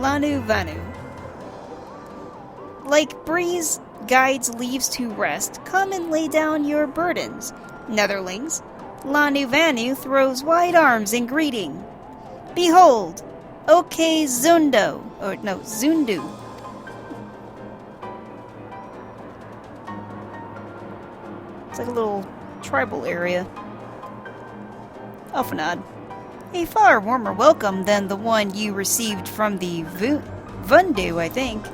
Lanu Vanu. Like breeze guides leaves to rest, come and lay down your burdens. Netherlings, Lanu Vanu throws wide arms in greeting. Behold, Oke Zundo, or no, Zundu. It's like a little tribal area. Elfanad. A far warmer welcome than the one you received from the Vundu, I think.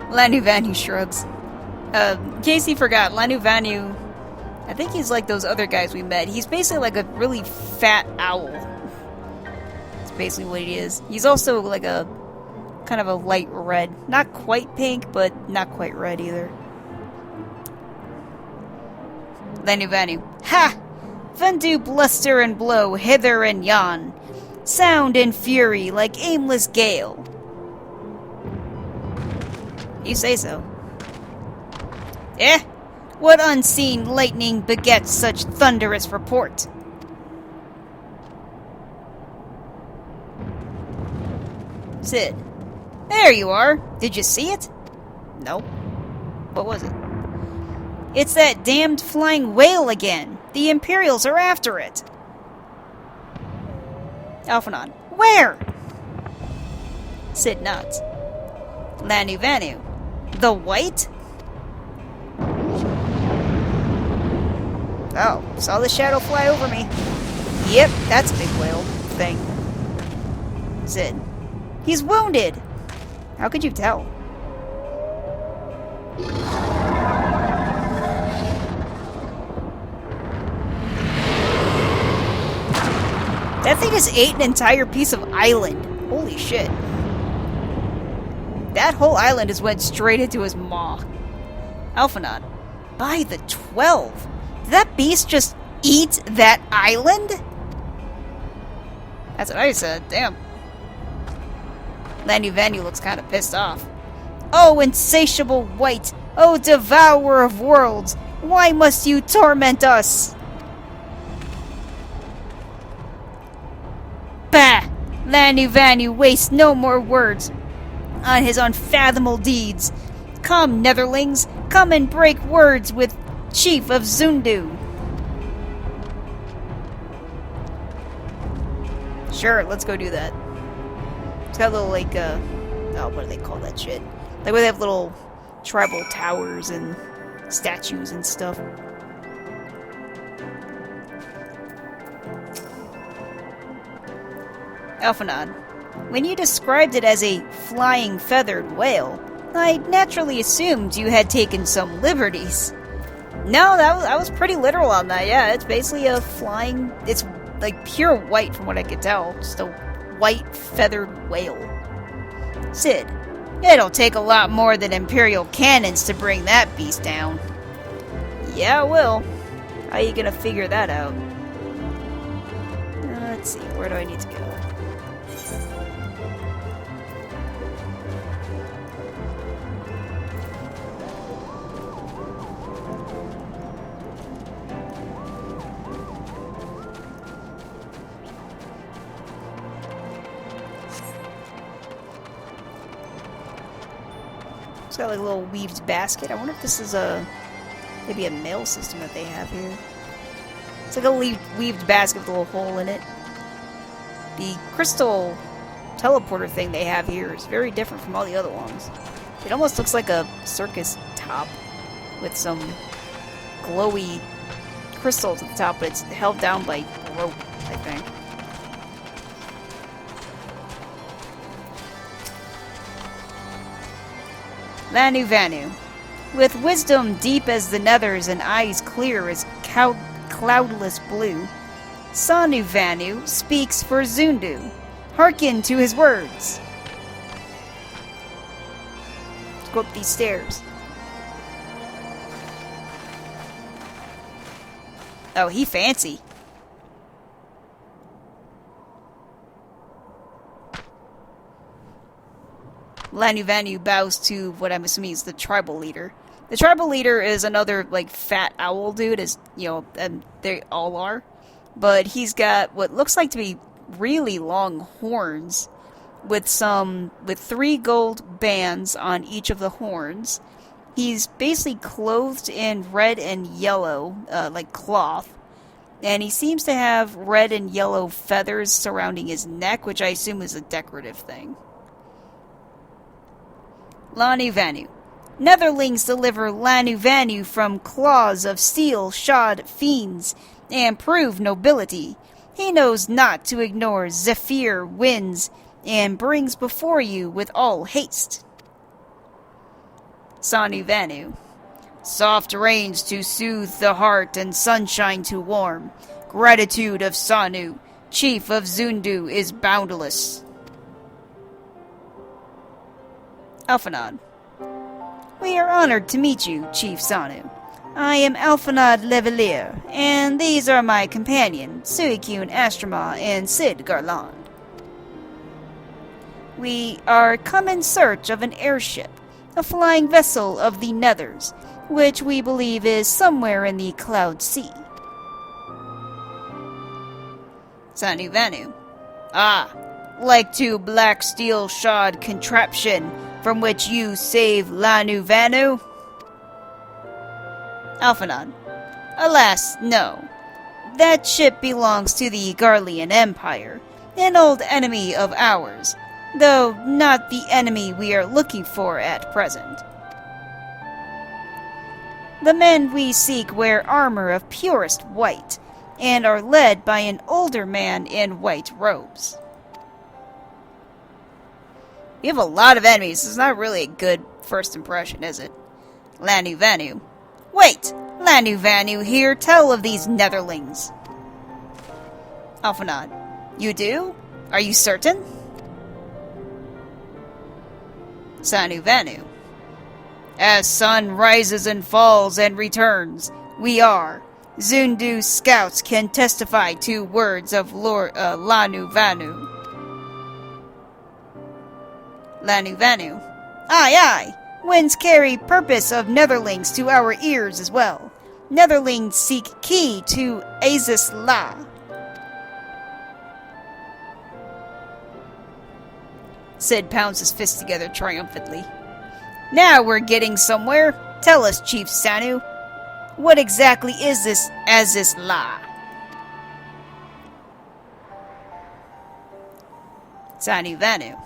Lanu Vanu shrugs. In case he forgot, Lanu Vanu, I think he's like those other guys we met. He's basically like a really fat owl. That's basically what he is. He's also like a kind of a light red. Not quite pink, but not quite red either. Lanu Vanu. Ha! Vundu bluster and blow hither and yon. Sound and fury like aimless gale. You say so. Eh? What unseen lightning begets such thunderous report? Sid. There you are. Did you see it? Nope. What was it? It's that damned flying whale again. The Imperials are after it. Alphanon. Where? Sid nods. Lanu Vanu. The white? Oh, saw the shadow fly over me. Yep, that's a big whale thing. Sid. He's wounded. How could you tell? That thing just ate an entire piece of island. Holy shit. That whole island just went straight into his maw. Alphanon. By the 12. Did that beast just eat that island? That's what I said. Damn. Lanu Vanu looks kind of pissed off. Oh, insatiable wight! Oh, devourer of worlds! Why must you torment us? Bah! Lanu Vanu wastes no more words on his unfathomable deeds. Come, Netherlings, come and break words with Chief of Zundu. Sure, let's go do that. It's got a little, like, oh, what do they call that shit? Like, where they have little tribal towers and statues and stuff. Alphanon. When you described it as a flying feathered whale, I naturally assumed you had taken some liberties. No, I was pretty literal on that, yeah. It's basically a flying... It's, like, pure white from what I could tell. Just a white feathered whale. Sid. It'll take a lot more than Imperial cannons to bring that beast down. Yeah, it will. How are you gonna figure that out? Let's see, where do I need to go? It's got like a little weaved basket. I wonder if this is maybe a mail system that they have here. It's like a weaved basket with a little hole in it. The crystal teleporter thing they have here is very different from all the other ones. It almost looks like a circus top with some glowy crystals at the top, but it's held down by rope, I think. Lanu Vanu. With wisdom deep as the nethers and eyes clear as cloudless blue, Sanu Vanu speaks for Zundu. Hearken to his words. Let's go up these stairs. Oh, he fancy. Lanu Vanu bows to what I'm assuming is the tribal leader. The tribal leader is another, like, fat owl dude, as, you know, and they all are. But he's got what looks like to be really long horns with 3 gold bands on each of the horns. He's basically clothed in red and yellow, like cloth. And he seems to have red and yellow feathers surrounding his neck, which I assume is a decorative thing. Lanu Vanu. Netherlings deliver Lanu Vanu from claws of steel-shod fiends and prove nobility. He knows not to ignore zephyr winds and brings before you with all haste. Sanu Vanu. Soft rains to soothe the heart and sunshine to warm. Gratitude of Sanu, chief of Zundu, is boundless. Alphanod. We are honored to meet you, Chief Sanu. I am Alphanod Levelier, and these are my companions, Suicune Astrama and Sid Garland. We are come in search of an airship, a flying vessel of the Nethers, which we believe is somewhere in the Cloud Sea. Sanu Vanu. Ah, like to black steel-shod contraption from which you save Lanu Vanu? Alphanod. Alas, no. That ship belongs to the Garlean Empire, an old enemy of ours, though not the enemy we are looking for at present. The men we seek wear armor of purest white, and are led by an older man in white robes. We have a lot of enemies. It's not really a good first impression, is it? Lanu Vanu. Wait! Lanu Vanu here tell of these Netherlings. Alphanod. You do? Are you certain? Sanu Vanu. As sun rises and falls and returns, we are. Zundu scouts can testify to words of Lanu Vanu. Lanu Vanu. Aye, aye. Winds carry purpose of Netherlings to our ears as well. Netherlings seek key to Aziz La. Sid pounds his fists together triumphantly. Now we're getting somewhere. Tell us, Chief Sanu. What exactly is this Aziz La? Sanu Vanu.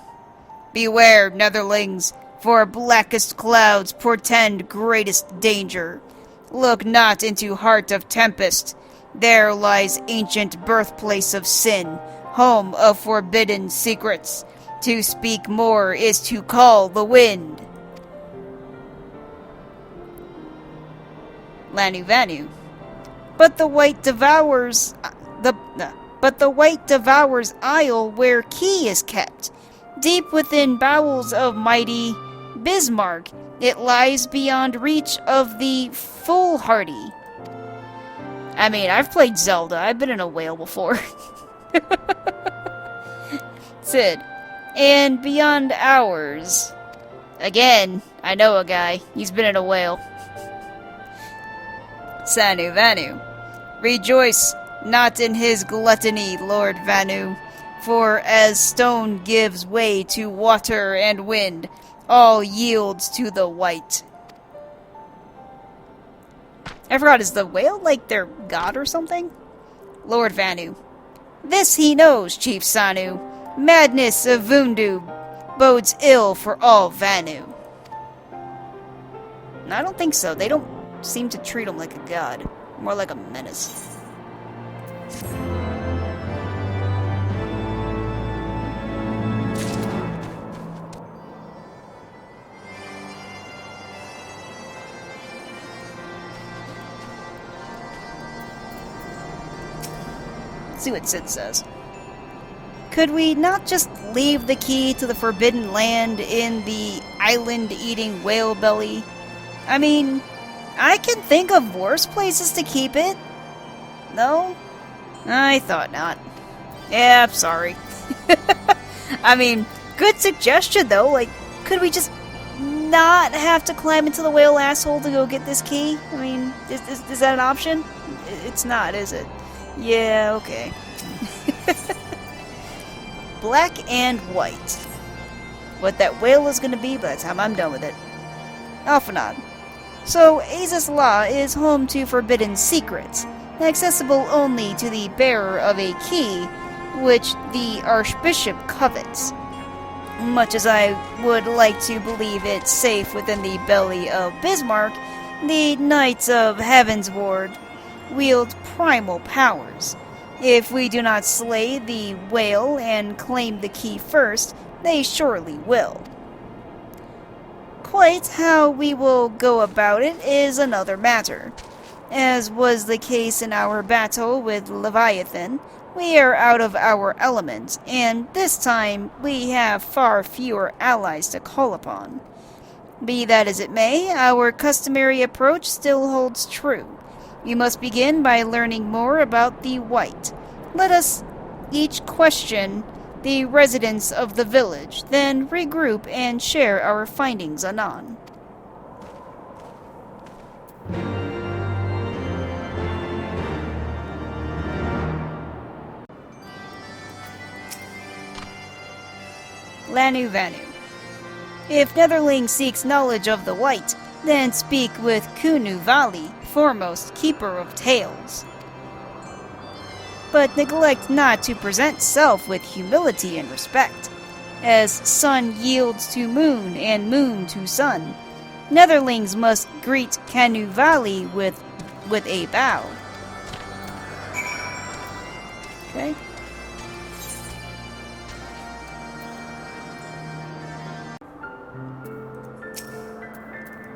Beware, Netherlings, for blackest clouds portend greatest danger. Look not into heart of tempest. There lies ancient birthplace of sin, home of forbidden secrets. To speak more is to call the wind. Lanu Vanu. But the white devours isle where key is kept. Deep within bowels of mighty Bismarck, it lies beyond reach of the foolhardy. I mean, I've played Zelda. I've been in a whale before. Sid. And beyond ours. Again, I know a guy. He's been in a whale. Sanu Vanu. Rejoice not in his gluttony, Lord Vanu. For as stone gives way to water and wind, all yields to the white. I forgot, is the whale like their god or something? Lord Vanu. This he knows, Chief Sanu. Madness of Vundu bodes ill for all Vanu. I don't think so. They don't seem to treat him like a god. More like a menace. See what Sid says. Could we not just leave the key to the Forbidden Land in the island-eating whale belly? I mean, I can think of worse places to keep it. No? I thought not. Yeah, I'm sorry. I mean, good suggestion though. Like, could we just not have to climb into the whale asshole to go get this key? I mean, is that an option? It's not, is it? Yeah, okay. black and white. What that whale is going to be by the time I'm done with it. Off and on. So, Azus Law is home to forbidden secrets, accessible only to the bearer of a key which the Archbishop covets. Much as I would like to believe it's safe within the belly of Bismarck, the Knights of Heaven's Ward wield primal powers. If we do not slay the whale and claim the key first, they surely will. Quite how we will go about it is another matter. As was the case in our battle with Leviathan, we are out of our element, and this time we have far fewer allies to call upon. Be that as it may, our customary approach still holds true. We must begin by learning more about the White. Let us each question the residents of the village, then regroup and share our findings anon. Lanu Vanu. If Netherling seeks knowledge of the White, then speak with Kunu Vali, foremost keeper of tales. But neglect not to present self with humility and respect. As sun yields to moon and moon to sun, Netherlings must greet Kanu Vali with a bow. Okay.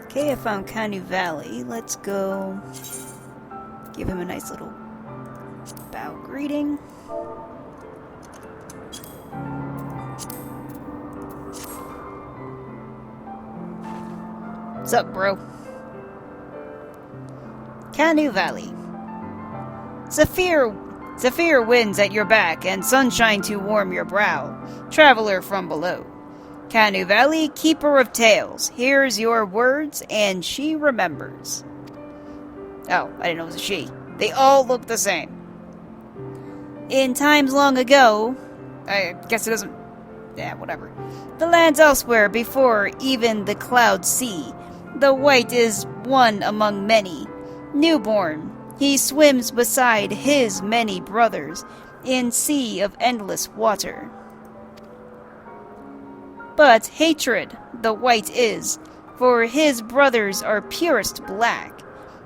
Okay, I found Kanu Valley. Let's go give him a nice little bow greeting. What's up, bro? Kanu Valley. Zephyr winds at your back and sunshine to warm your brow, traveler from below. Kanu Valley, keeper of tales, hears your words and she remembers. Oh, I didn't know it was a she. They all look the same. In times long ago, I guess it doesn't... yeah, whatever. The lands elsewhere before even the clouds see, the White is one among many. Newborn, he swims beside his many brothers in sea of endless water. But hatred the White is, for his brothers are purest black.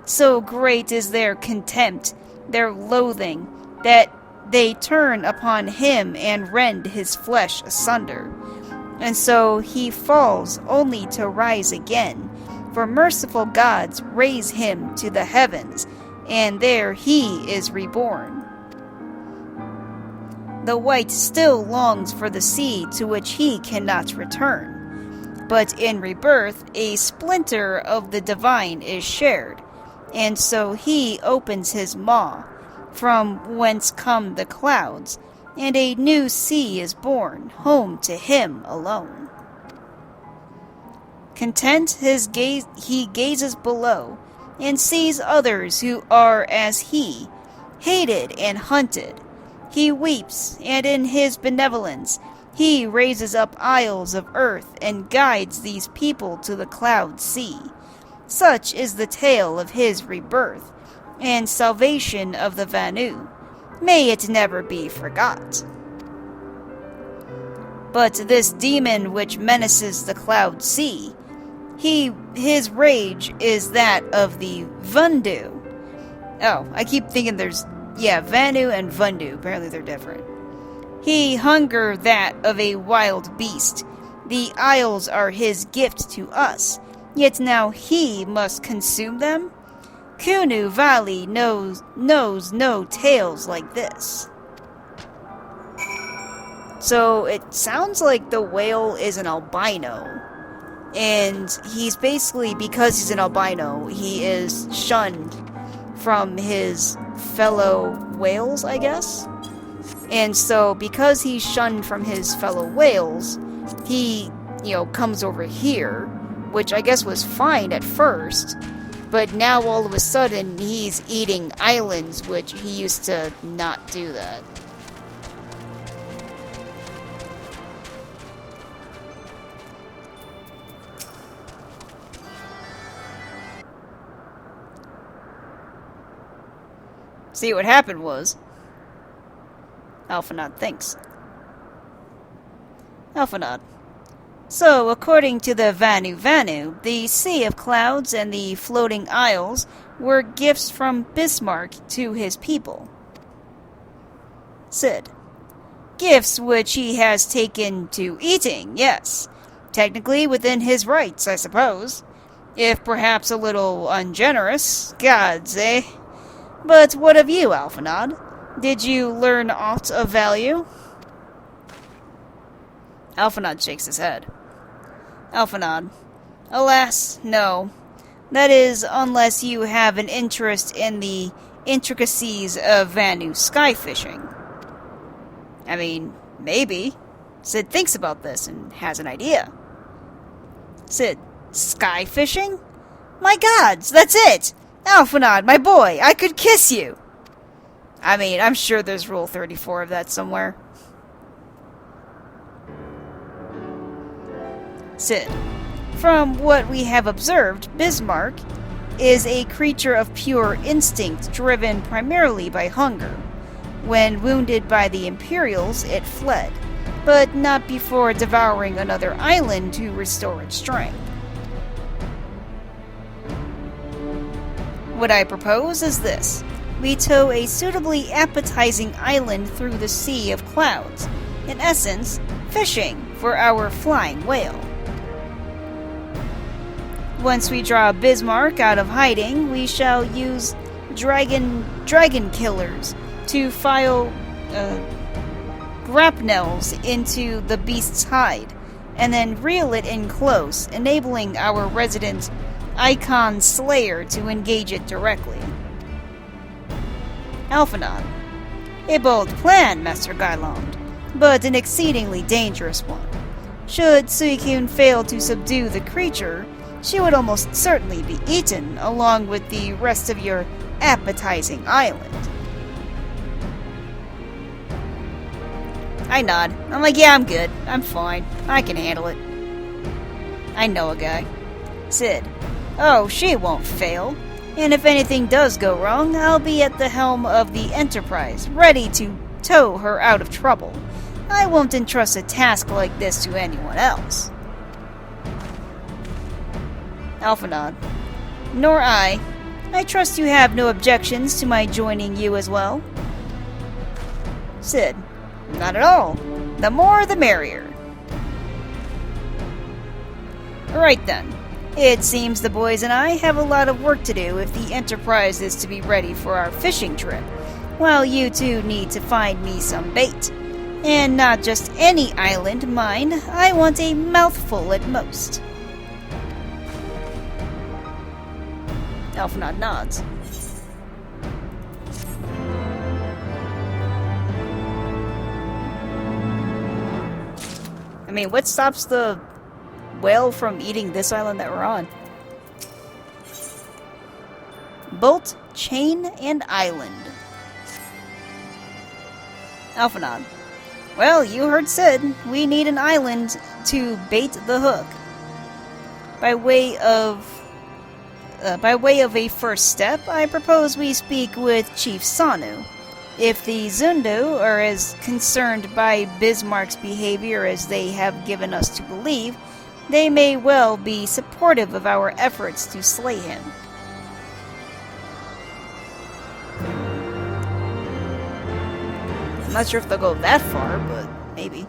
So great is their contempt, their loathing, that they turn upon him and rend his flesh asunder. And so he falls only to rise again, for merciful gods raise him to the heavens, and there he is reborn. The White still longs for the sea to which he cannot return. But in rebirth, a splinter of the divine is shared, and so he opens his maw, from whence come the clouds, and a new sea is born, home to him alone. Content he gazes below, and sees others who are as he, hated and hunted. He weeps, and in his benevolence, he raises up isles of earth and guides these people to the cloud sea. Such is the tale of his rebirth, and salvation of the Vanu. May it never be forgot. But this demon which menaces the cloud sea, his rage is that of the Vundu. Oh, I keep thinking there's... yeah, Vanu and Vundu. Apparently they're different. He hunger that of a wild beast. The isles are his gift to us, yet now he must consume them? Kunu Valley knows no tales like this. So it sounds like the whale is an albino. And he's basically, because he's an albino, he is shunned from his fellow whales, I guess? And so, because he's shunned from his fellow whales, he, comes over here, which I guess was fine at first, but now all of a sudden he's eating islands, which he used to not do that. See, what happened was... Alphanod thinks. Alphanod. So, according to the Vanu Vanu, the Sea of Clouds and the Floating Isles were gifts from Bismarck to his people. Sid. Gifts which he has taken to eating, yes. Technically within his rights, I suppose. If perhaps a little ungenerous. Gods, eh? But what of you, Alphanod? Did you learn aught of value? Alphanod shakes his head. Alphanod. Alas, no. That is, unless you have an interest in the intricacies of Vanu sky fishing. I mean, maybe. Sid thinks about this and has an idea. Sid, sky fishing? My gods, that's it! Alphanod, my boy, I could kiss you! I mean, I'm sure there's Rule 34 of that somewhere. Sid, from what we have observed, Bismarck is a creature of pure instinct driven primarily by hunger. When wounded by the Imperials, it fled, but not before devouring another island to restore its strength. What I propose is this. We tow a suitably appetizing island through the Sea of Clouds, in essence, fishing for our flying whale. Once we draw Bismarck out of hiding, we shall use dragon killers to file grapnels into the beast's hide, and then reel it in close, enabling our resident Icon Slayer to engage it directly. Alphanod. A bold plan, Master Garland, but an exceedingly dangerous one. Should Suicune fail to subdue the creature, she would almost certainly be eaten along with the rest of your appetizing island. I nod. I'm like, yeah, I'm good. I'm fine. I can handle it. I know a guy. Sid. Oh, she won't fail. And if anything does go wrong, I'll be at the helm of the Enterprise, ready to tow her out of trouble. I won't entrust a task like this to anyone else. Alphanod. Nor I. I trust you have no objections to my joining you as well. Sid. Not at all. The more the merrier. Right then. It seems the boys and I have a lot of work to do if the Enterprise is to be ready for our fishing trip, while you two need to find me some bait. And not just any island, mind. I want a mouthful at most. Alphanod nods. I mean, what stops the whale from eating this island that we're on? Bolt, chain, and island. Alphanod. Well, you heard Sid. We need an island to bait the hook. By way of a first step, I propose we speak with Chief Sanu. If the Zundu are as concerned by Bismarck's behavior as they have given us to believe, they may well be supportive of our efforts to slay him. I'm not sure if they'll go that far, but maybe.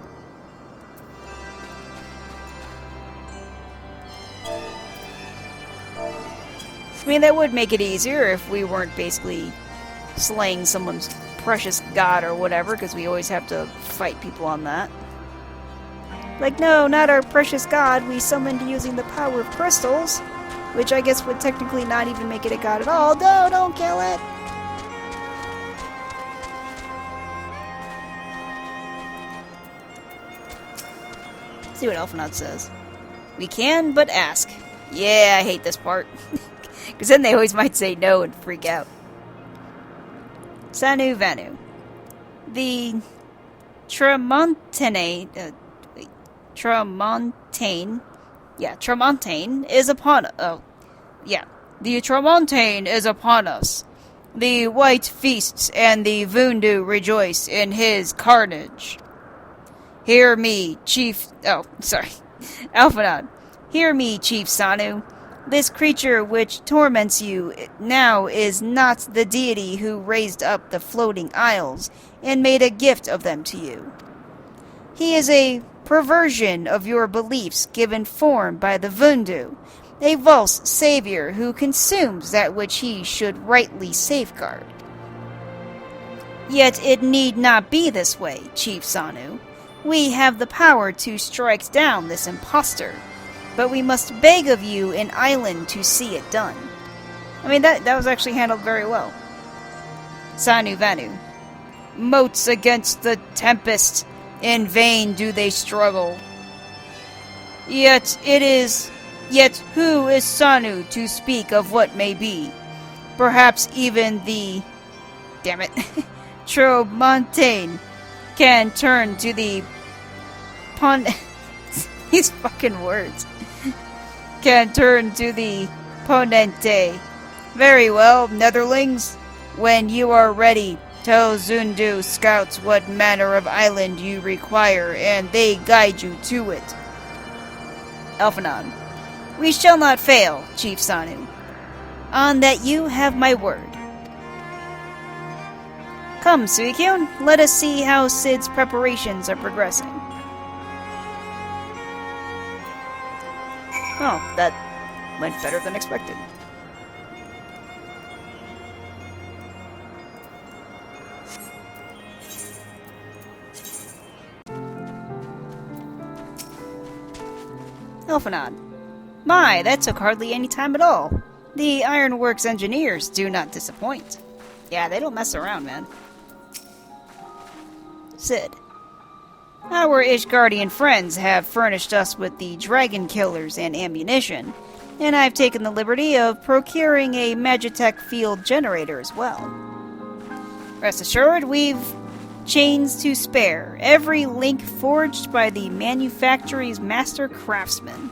I mean, that would make it easier if we weren't basically slaying someone's precious god or whatever, because we always have to fight people on that. Like, no, not our precious god we summoned using the power of crystals, which I guess would technically not even make it a god at all. No, don't kill it! Let's see what Alphanod says. We can, but ask. Yeah, I hate this part. Because then they always might say no and freak out. Sanu Vanu. The Tramontane is upon... the Tramontane is upon us. The white feasts and the Vundu rejoice in his carnage. Hear me, Chief... Oh, sorry. Alphanod. Hear me, Chief Sanu. This creature which torments you now is not the deity who raised up the floating isles and made a gift of them to you. He is a perversion of your beliefs given form by the Vundu, a false savior who consumes that which he should rightly safeguard. Yet it need not be this way, Chief Sanu. We have the power to strike down this impostor, but we must beg of you an island to see it done. I mean, that was actually handled very well. Sanu Vanu. Moats against the tempest, in vain do they struggle. Yet who is Sanu to speak of what may be? Perhaps even the... damn it. Tromontane can turn to the... These fucking words. Can turn to the Ponente. Very well, Netherlings. When you are ready, tell Zundu scouts what manner of island you require, and they guide you to it. Elphanon. We shall not fail, Chief Sanu. On that you have my word. Come, Suikyun, let us see how Sid's preparations are progressing. Oh, that went better than expected. Elphanon. My, that took hardly any time at all. The Ironworks engineers do not disappoint. Yeah, they don't mess around, man. Sid. Our Ishgardian friends have furnished us with the dragon killers and ammunition, and I've taken the liberty of procuring a Magitech field generator as well. Rest assured, we've chains to spare, every link forged by the manufactory's master craftsmen.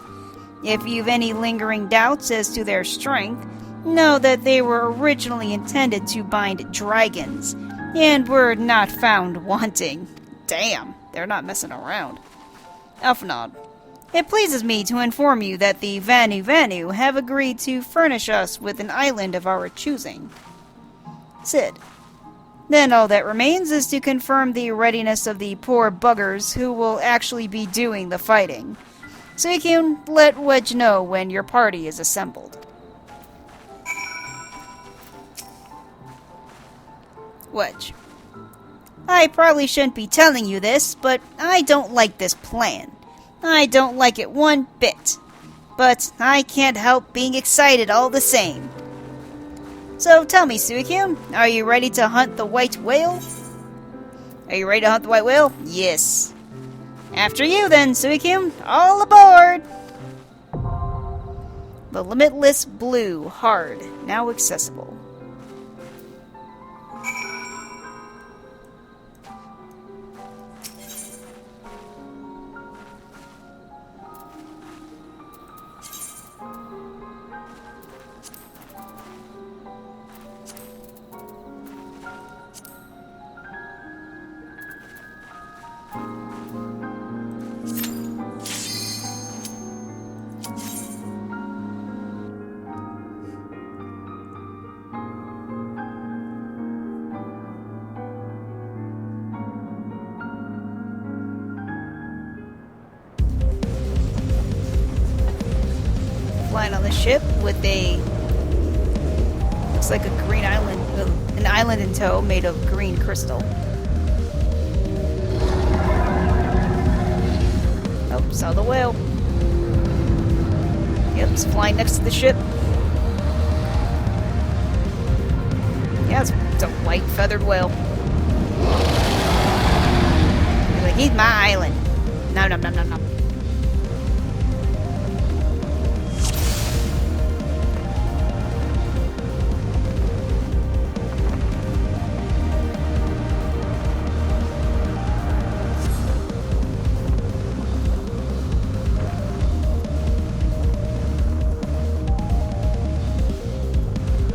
If you've any lingering doubts as to their strength, know that they were originally intended to bind dragons, and were not found wanting. Damn, they're not messing around. Elphanod. It pleases me to inform you that the Vanu Vanu have agreed to furnish us with an island of our choosing. Sid. Then all that remains is to confirm the readiness of the poor buggers who will actually be doing the fighting. So you can let Wedge know when your party is assembled. Wedge. I probably shouldn't be telling you this, but I don't like this plan. I don't like it one bit. But I can't help being excited all the same. So tell me, Suikyun, are you ready to hunt the white whale? Are you ready to hunt the white whale? Yes. After you then, Suikyun. All aboard! The Limitless Blue Hard, now accessible. Flying on the ship with a... looks like a green island, an island in tow made of green crystal. Oh, saw the whale. Yep, it's flying next to the ship. Yeah, it's a white feathered whale. He's like, he's my island. No, no, no, no, no.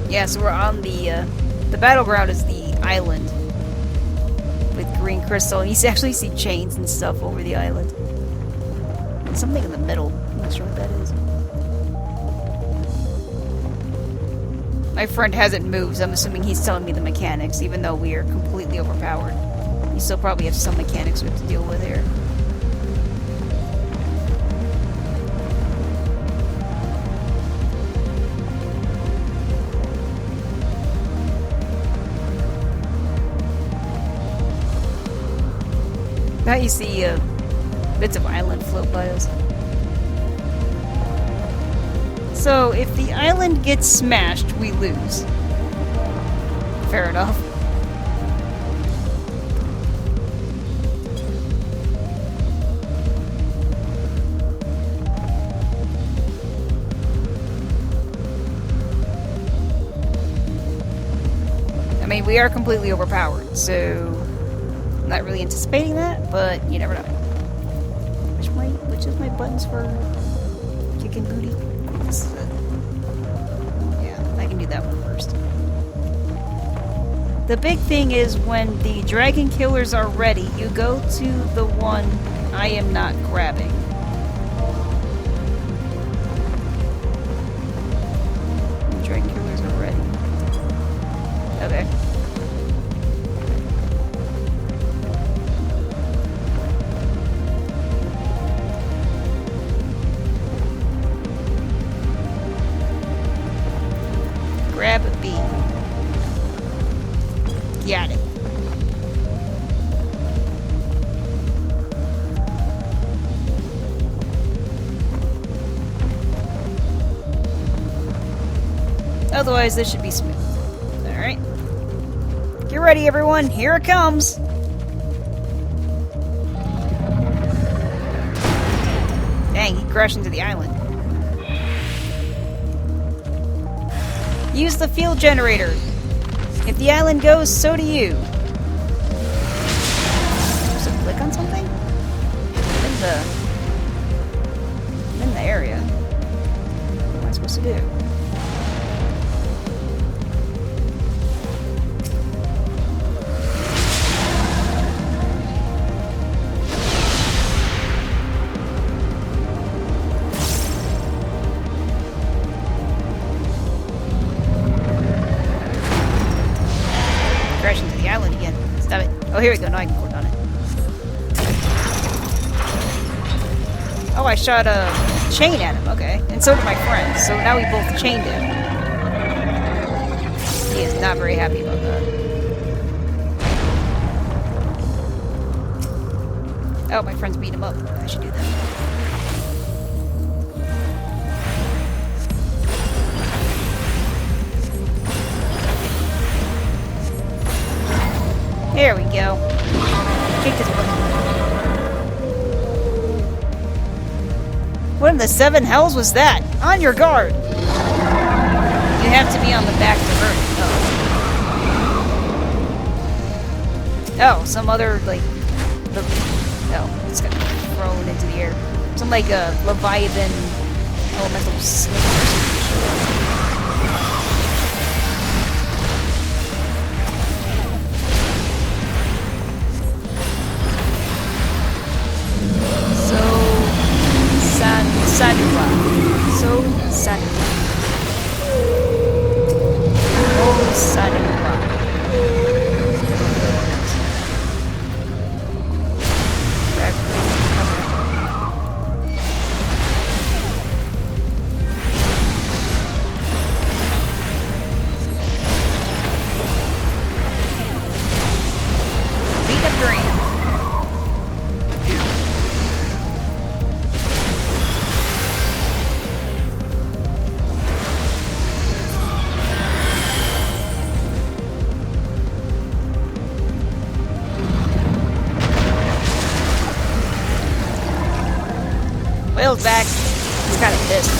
Yeah, so we're on the The battleground is the island with green crystal, and you actually see chains and stuff over the island. And something in the middle. I'm not sure what that is. My friend hasn't moved, so I'm assuming he's telling me the mechanics, even though we are completely overpowered. You still probably have some mechanics we have to deal with here. Now you see bits of island float by us. So, if the island gets smashed, we lose. Fair enough. I mean, we are completely overpowered, so I'm not really anticipating that, but you never know. Which is my buttons for kicking booty? Yeah, I can do that one first. The big thing is when the dragon killers are ready, you go to the one I am not grabbing. The dragon killers are ready. Okay. Grab a bee. Got it. Otherwise, this should be smooth. Alright. Get ready, everyone. Here it comes. Dang, he crashed into the island. Use the field generator. If the island goes, so do you. Just click on something? I'm in the area. What am I supposed to do? Crash into the island again. Stop it. Oh, here we go. Now I can click on it. Oh, I shot a chain at him. Okay. And so did my friend. So now we both chained him. He is not very happy about that. Oh, my friend's beat him up. I should do that. There we go. Kick his butt. What in the seven hells was that? On your guard! You have to be on the back to hurt. Oh, some other, like... Oh, it's got thrown into the air. Some, like, Leviathan elemental snake or something. Sadhula. So Sadhula. Oh, Sadhula. Beat up green. Whale's back. He's kind of pissed.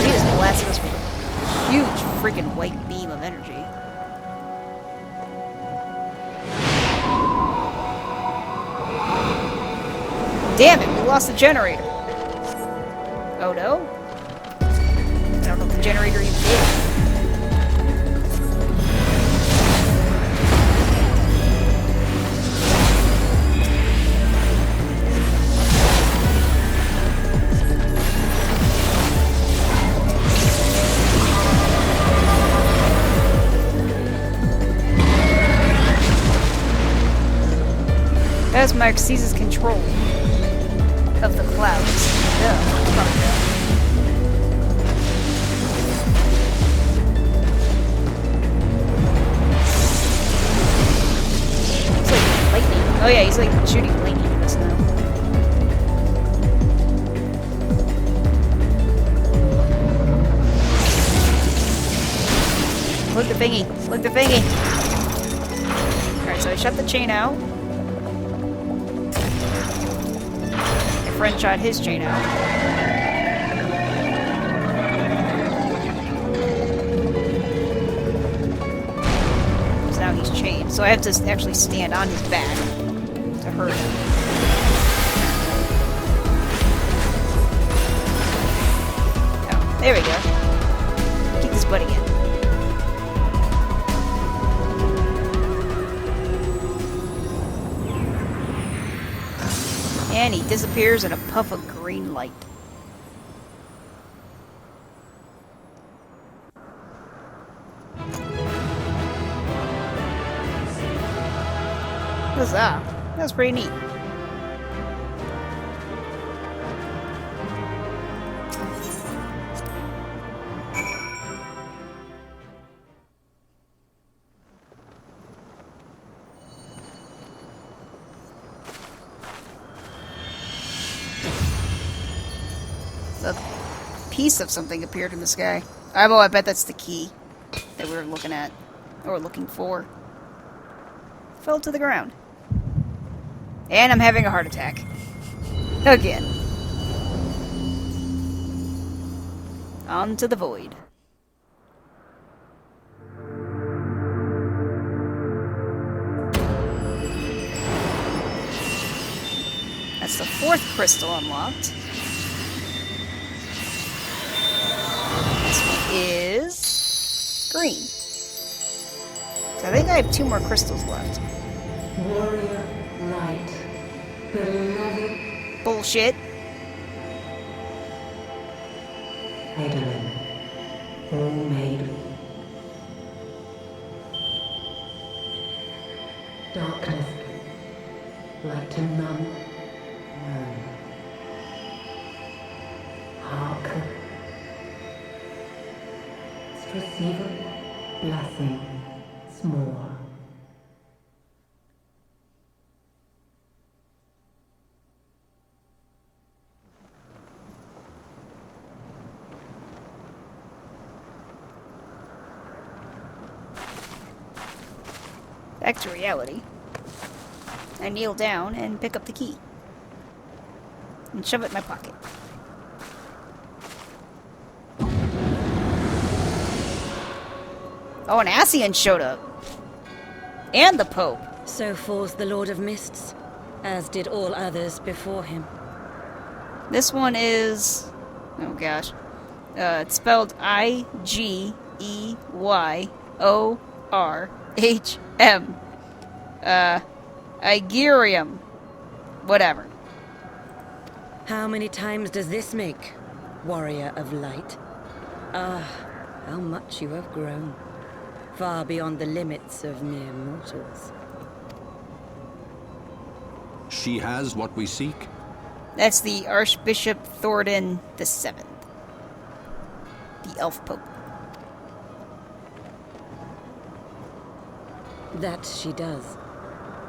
He just blasted us with a huge freaking white beam of energy. Damn it, we lost the generator. Oh no? I don't know if the generator even did. Bismarck seizes control of the clouds. It's like lightning. Oh yeah, he's like shooting lightning at us now. Look the thingy. Look the thingy. Alright, so I shut the chain out. My friend shot his chain out. So now he's chained. So I have to actually stand on his back to hurt him. Oh, there we go. Keep this buddy in. And he disappears in a puff of green light. Huzzah! That was pretty neat. A piece of something appeared in the sky. Oh, I bet that's the key that we were looking at. Or looking for. Fell to the ground. And I'm having a heart attack. Again. On to the void. That's the 4th crystal unlocked. Is green. So I think I have 2 more crystals left. Warrior light, beloved. Bullshit. Eidolon, all-made. Darkness, light to none, known. Hearken. Receiver, blessing, small. Back to reality. I kneel down and pick up the key. And shove it in my pocket. Oh, an Ascian showed up. And the Pope. So falls the Lord of Mists, as did all others before him. This one is... oh gosh. It's spelled I-G-E-Y-O-R-H-M. Igerium. Whatever. How many times does this make, Warrior of Light? Ah, how much you have grown. Far beyond the limits of mere mortals. She has what we seek? That's the Archbishop Thordan VII. The Elf Pope. That she does.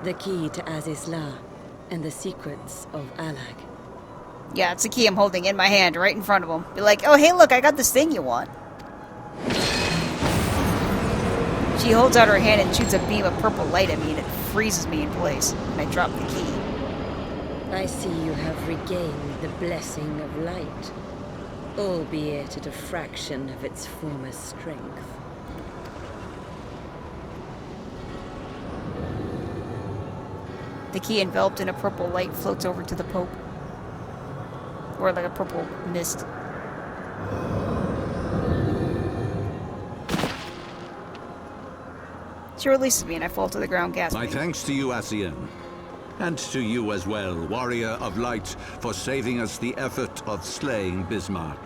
The key to Azizla and the secrets of Alag. Yeah, it's a key I'm holding in my hand right in front of him. Be like, oh, hey, look, I got this thing you want. She holds out her hand and shoots a beam of purple light at me, and it freezes me in place. And I drop the key. I see you have regained the blessing of light, albeit at a fraction of its former strength. The key enveloped in a purple light floats over to the Pope. Or like a purple mist. She releases me and I fall to the ground gasping. My thanks to you, Ascian. And to you as well, Warrior of Light, for saving us the effort of slaying Bismarck.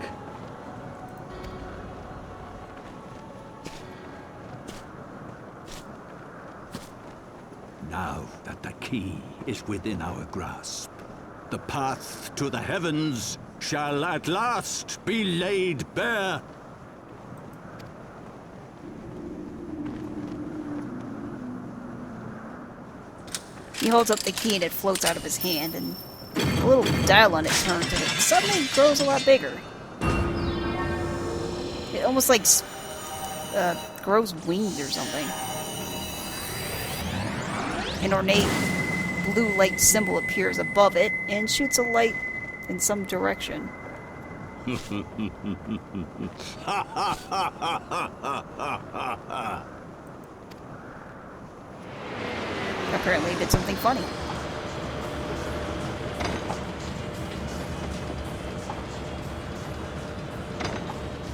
Now that the key is within our grasp. The path to the heavens shall at last be laid bare. He holds up the key and it floats out of his hand, and a little dial on it turns and it suddenly grows a lot bigger. It almost like grows wings or something. An ornate blue light symbol appears above it and shoots a light in some direction. Apparently it did something funny.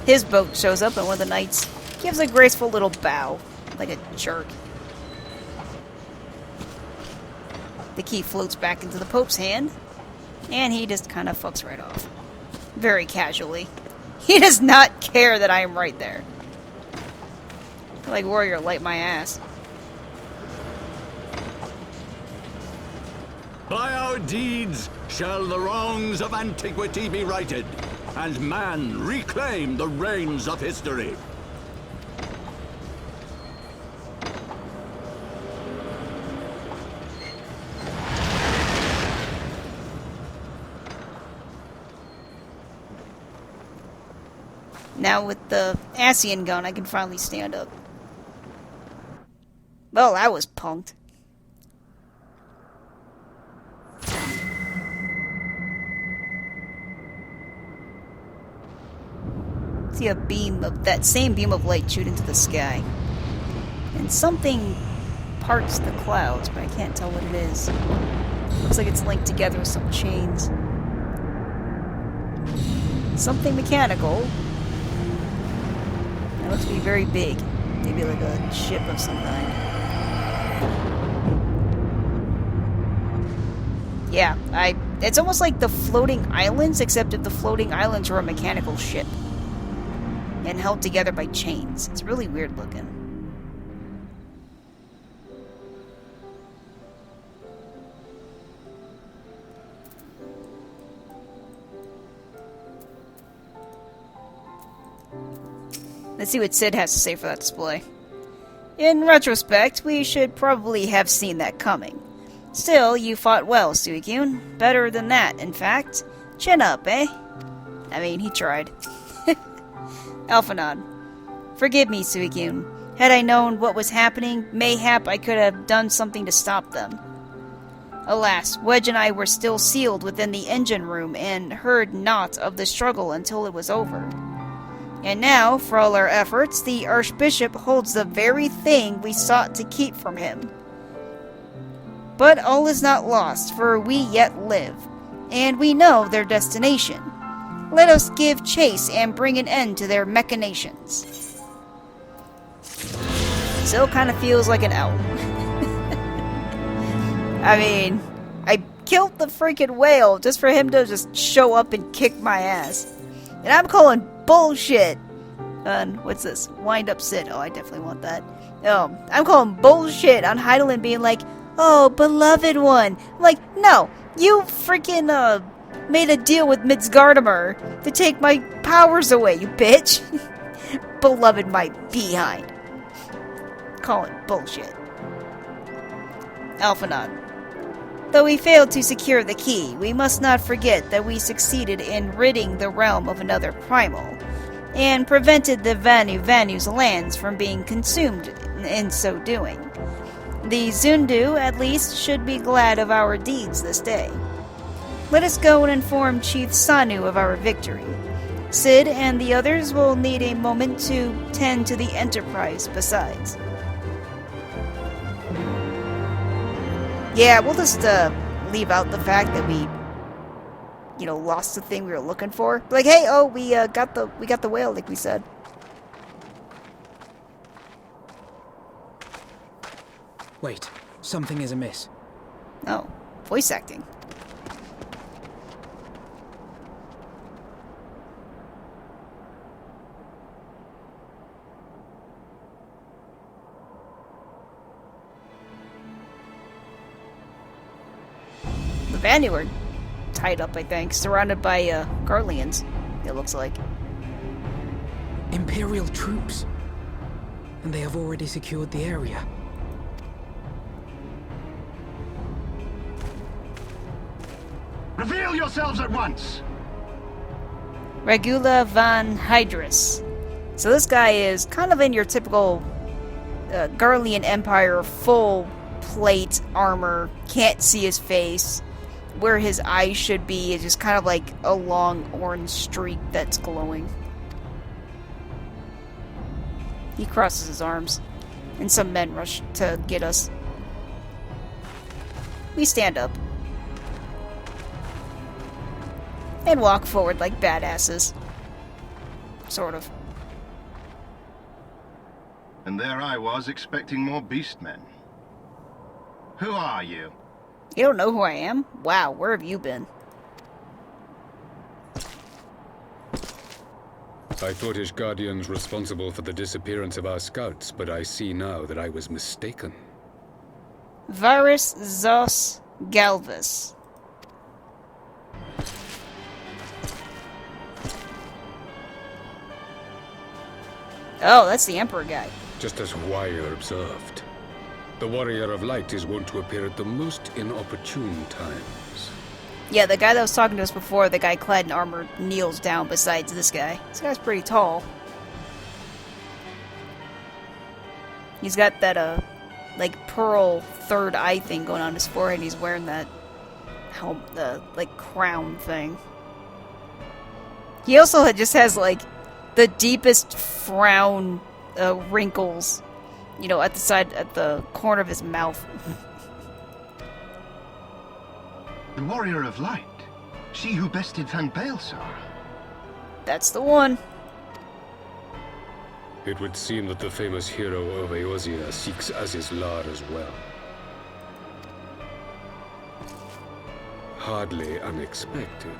His boat shows up and one of the knights gives a graceful little bow, like a jerk. The key floats back into the Pope's hand, and he just kind of fucks right off. Very casually. He does not care that I am right there. Like warrior, light my ass. By our deeds shall the wrongs of antiquity be righted, and man reclaim the reins of history. Now with the Asian gun, I can finally stand up. Well, I was punked. See a beam of that same beam of light shoot into the sky. And something parts the clouds, but I can't tell what it is. Looks like it's linked together with some chains. Something mechanical. It looks to be very big. Maybe like a ship of some kind. Yeah, it's almost like the floating islands, except if the floating islands are a mechanical ship. And held together by chains. It's really weird looking. Let's see what Sid has to say for that display. In retrospect, we should probably have seen that coming. Still, you fought well, Suicune. Better than that, in fact. Chin up, eh? I mean, he tried. Alphanod. Forgive me, Suicune. Had I known what was happening, mayhap I could have done something to stop them. Alas, Wedge and I were still sealed within the engine room and heard naught of the struggle until it was over. And now, for all our efforts, the Archbishop holds the very thing we sought to keep from him. But all is not lost, for we yet live, and we know their destination. Let us give chase and bring an end to their machinations. Still kind of feels like an L. I mean, I killed the freaking whale just for him to just show up and kick my ass. And I'm calling bullshit. And what's this? Wind up Sid. Oh, I definitely want that. Oh, I'm calling bullshit on Heidelin being like, oh, beloved one. I'm like, no, you freaking, made a deal with Midsgardimer to take my powers away, you bitch. Beloved my behind. Calling bullshit. Alphanod. Though we failed to secure the key, we must not forget that we succeeded in ridding the realm of another primal, and prevented the Vanu's lands from being consumed in so doing. The Zundu, at least, should be glad of our deeds this day. Let us go and inform Chief Sanu of our victory. Sid and the others will need a moment to tend to the Enterprise besides. Yeah, we'll just leave out the fact that we, lost the thing we were looking for. Like, hey, oh, we got the whale, like we said. Wait, something is amiss. Oh, voice acting. Banu are tied up, I think, surrounded by Garleans, it looks like. Imperial troops. And they have already secured the area. Reveal yourselves at once! Regula van Hydrus. So this guy is kind of in your typical Garlean Empire full plate armor, can't see his face. Where his eyes should be is just kind of like a long orange streak that's glowing. He crosses his arms, and some men rush to get us. We stand up. And walk forward like badasses. Sort of. And there I was, expecting more beastmen. Who are you? You don't know who I am? Wow, where have you been? I thought Ishgardians responsible for the disappearance of our scouts, but I see now that I was mistaken. Varus Zos Galvus. Oh, that's the Emperor guy. Just as Wire observed. The Warrior of Light is wont to appear at the most inopportune times. Yeah, the guy that was talking to us before, the guy clad in armor, kneels down besides this guy. This guy's pretty tall. He's got that, like, pearl third eye thing going on his forehead, and he's wearing that like, crown thing. He also just has, like, the deepest frown wrinkles, you know, at the corner of his mouth. The Warrior of Light. She who bested Van Baelsar. That's the one. It would seem that the famous hero of Eorzea seeks Azizlar as well. Hardly unexpected.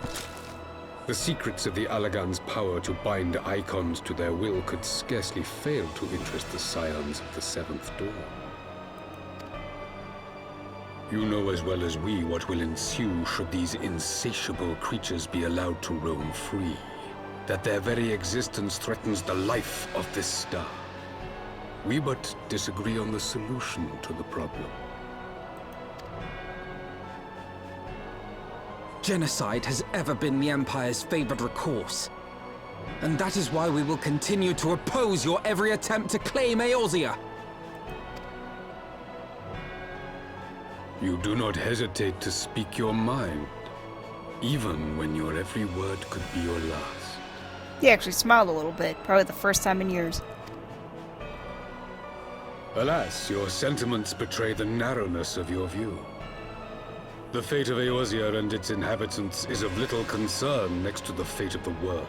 The secrets of the Allagan's power to bind icons to their will could scarcely fail to interest the scions of the Seventh Dawn. You know as well as we what will ensue should these insatiable creatures be allowed to roam free. That their very existence threatens the life of this star. We but disagree on the solution to the problem. Genocide has ever been the Empire's favored recourse. And that is why we will continue to oppose your every attempt to claim Eorzea. You do not hesitate to speak your mind, even when your every word could be your last. He actually smiled a little bit, probably the first time in years. Alas, your sentiments betray the narrowness of your view. The fate of Eorzea and its inhabitants is of little concern next to the fate of the world.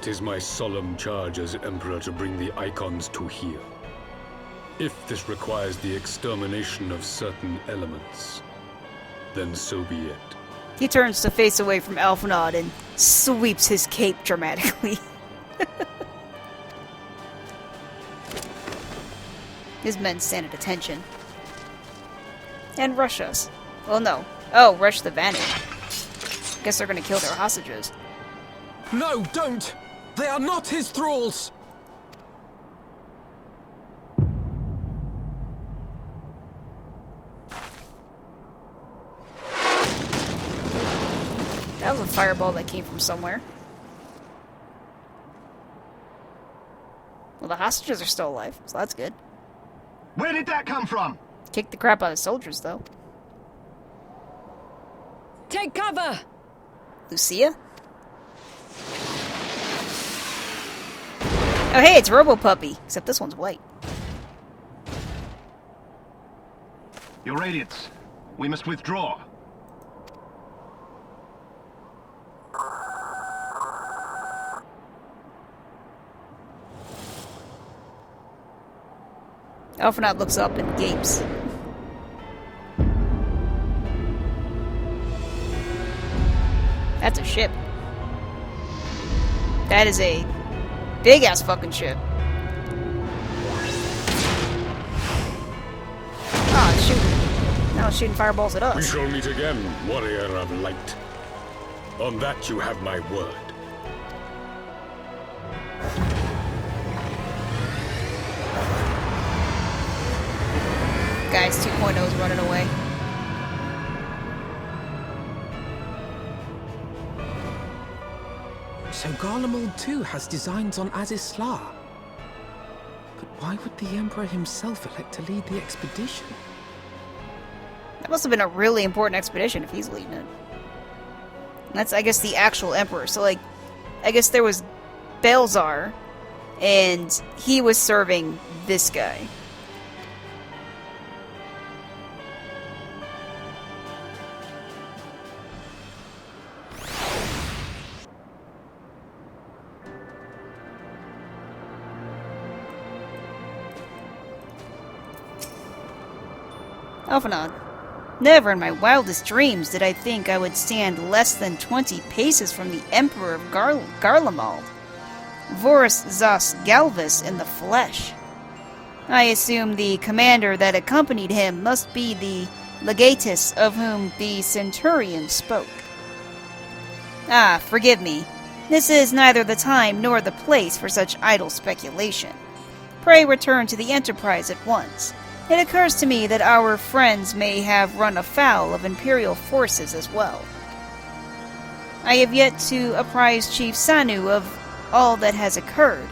Tis my solemn charge as Emperor to bring the icons to here. If this requires the extermination of certain elements, then so be it. He turns to face away from Alphanod and sweeps his cape dramatically. His men stand at attention. And rush us. Well, no. Oh, rush the Vanu. Guess they're gonna kill their hostages. No, don't! They are not his thralls! That was a fireball that came from somewhere. Well, the hostages are still alive, so that's good. Where did that come from? Kicked the crap out of soldiers, though. Take cover! Lucia? Oh, hey, it's Robo Puppy. Except this one's white. Your Radiance. We must withdraw. Alphanod looks up and gapes. That's a ship. That is a big-ass fucking ship. shooting fireballs at We us. shall meet again, warrior of light. On that you have my word. Guys 2.0 is running away. So Garlemald too has designs on Azisla. But why would the Emperor himself elect to lead the expedition? That must have been a really important expedition if he's leading it. That's, I guess, the actual Emperor. So, like, I guess there was Balzar, and he was serving this guy. Alphanod. Never in my wildest dreams did I think I would stand less than 20 paces from the Emperor of Garlemald. Vorus Zos Galvus in the flesh. I assume the commander that accompanied him must be the legatus of whom the centurion spoke. Ah, forgive me. This is neither the time nor the place for such idle speculation. Pray return to the Enterprise at once. It occurs to me that our friends may have run afoul of Imperial forces as well. I have yet to apprise Chief Sanu of all that has occurred,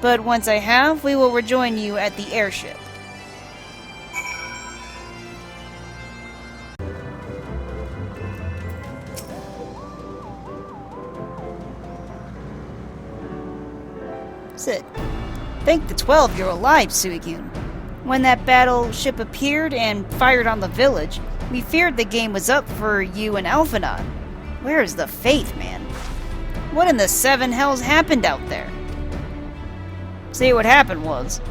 but once I have, we will rejoin you at the airship. Sid. Thank the 12 you're alive, Suikyun. When that battleship appeared and fired on the village, we feared the game was up for you and Alphanod. Where is the faith, man? What in the seven hells happened out there? See, what happened was...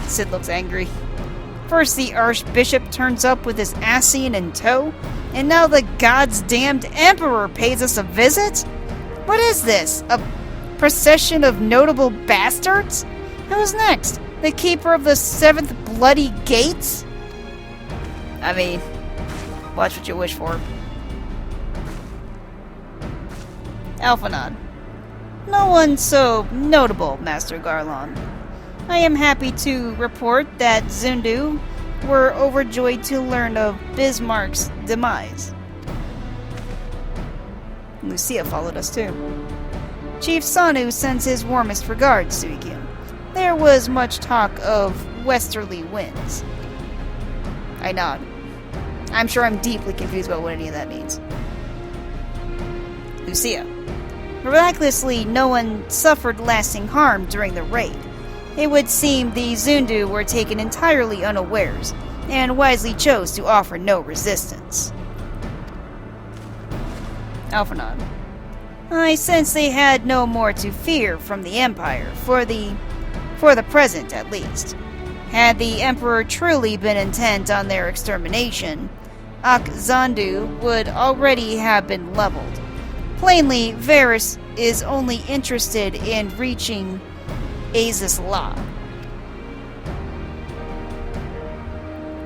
Sid looks angry. First the Archbishop turns up with his Ascian in tow, and now the God's damned Emperor pays us a visit? What is this? A procession of notable bastards? Who's next? The Keeper of the Seventh Bloody Gates? I mean, watch what you wish for. Alphanod. No one so notable, Master Garlean. I am happy to report that Zundu were overjoyed to learn of Bismarck's demise. Lucia followed us too. Chief Sanu sends his warmest regards, Suikyun. There was much talk of westerly winds. I nod. I'm sure I'm deeply confused about what any of that means. Lucia. Miraculously, no one suffered lasting harm during the raid. It would seem the Zundu were taken entirely unawares, and wisely chose to offer no resistance. Alphanod. I sense they had no more to fear from the Empire, for the present at least. Had the Emperor truly been intent on their extermination, Akzandu would already have been leveled. Plainly, Varys is only interested in reaching Azisla.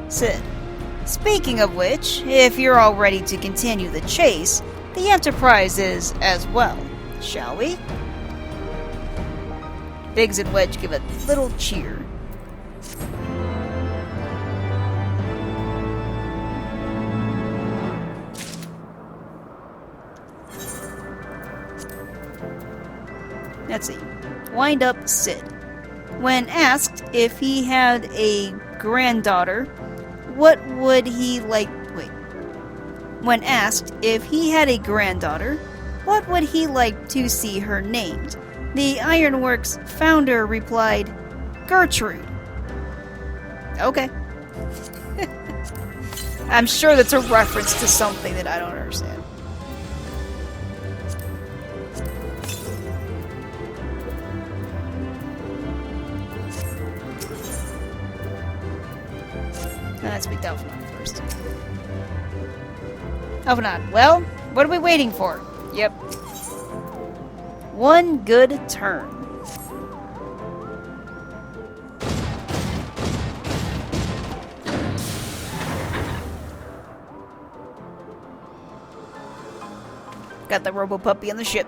Sid. Speaking of which, if you're all ready to continue the chase, the Enterprise is as well, shall we? Biggs and Wedge give a little cheer. Let's see. Wind up Sid. When asked if he had a granddaughter, what would he like... Wait. When asked if he had a granddaughter, what would he like to see her named? The Ironworks founder replied, Gertrude. Okay. I'm sure that's a reference to something that I don't understand. Let's meet Alphanod first. Alphanod, well, what are we waiting for? Yep. One good turn. Got the robo puppy on the ship.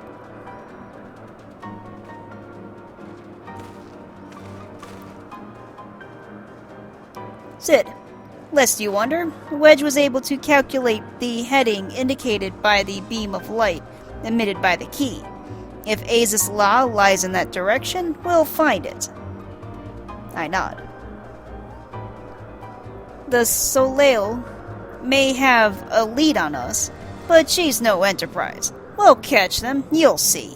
Sid, lest you wonder, Wedge was able to calculate the heading indicated by the beam of light emitted by the key. If Azus La lies in that direction, we'll find it. I nod. The Soleil may have a lead on us, but she's no Enterprise. We'll catch them, you'll see.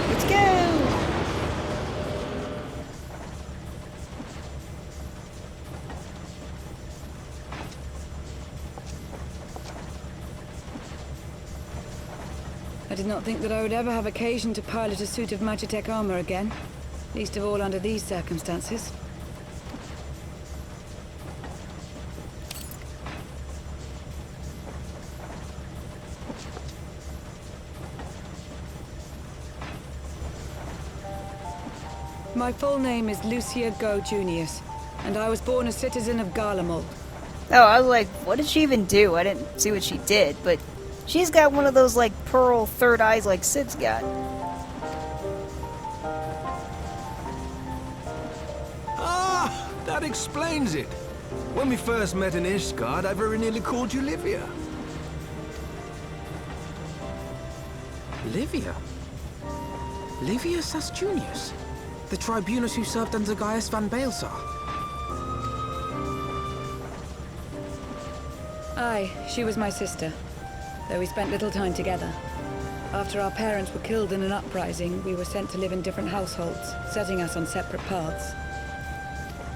Let's go! I did not think that I would ever have occasion to pilot a suit of Magitech armor again. Least of all under these circumstances. My full name is Lucia Go Junius, and I was born a citizen of Garlemald. Oh, I was like, what did she even do? I didn't see what she did, but she's got one of those, like, pearl third eyes like Sid's got. Ah, that explains it. When we first met in Ishgard, I very nearly called you Livia. Livia? Livia Sastunius? The tribunus who served under Gaius van Baelsar? Aye, she was my sister, though we spent little time together. After our parents were killed in an uprising, we were sent to live in different households, setting us on separate paths.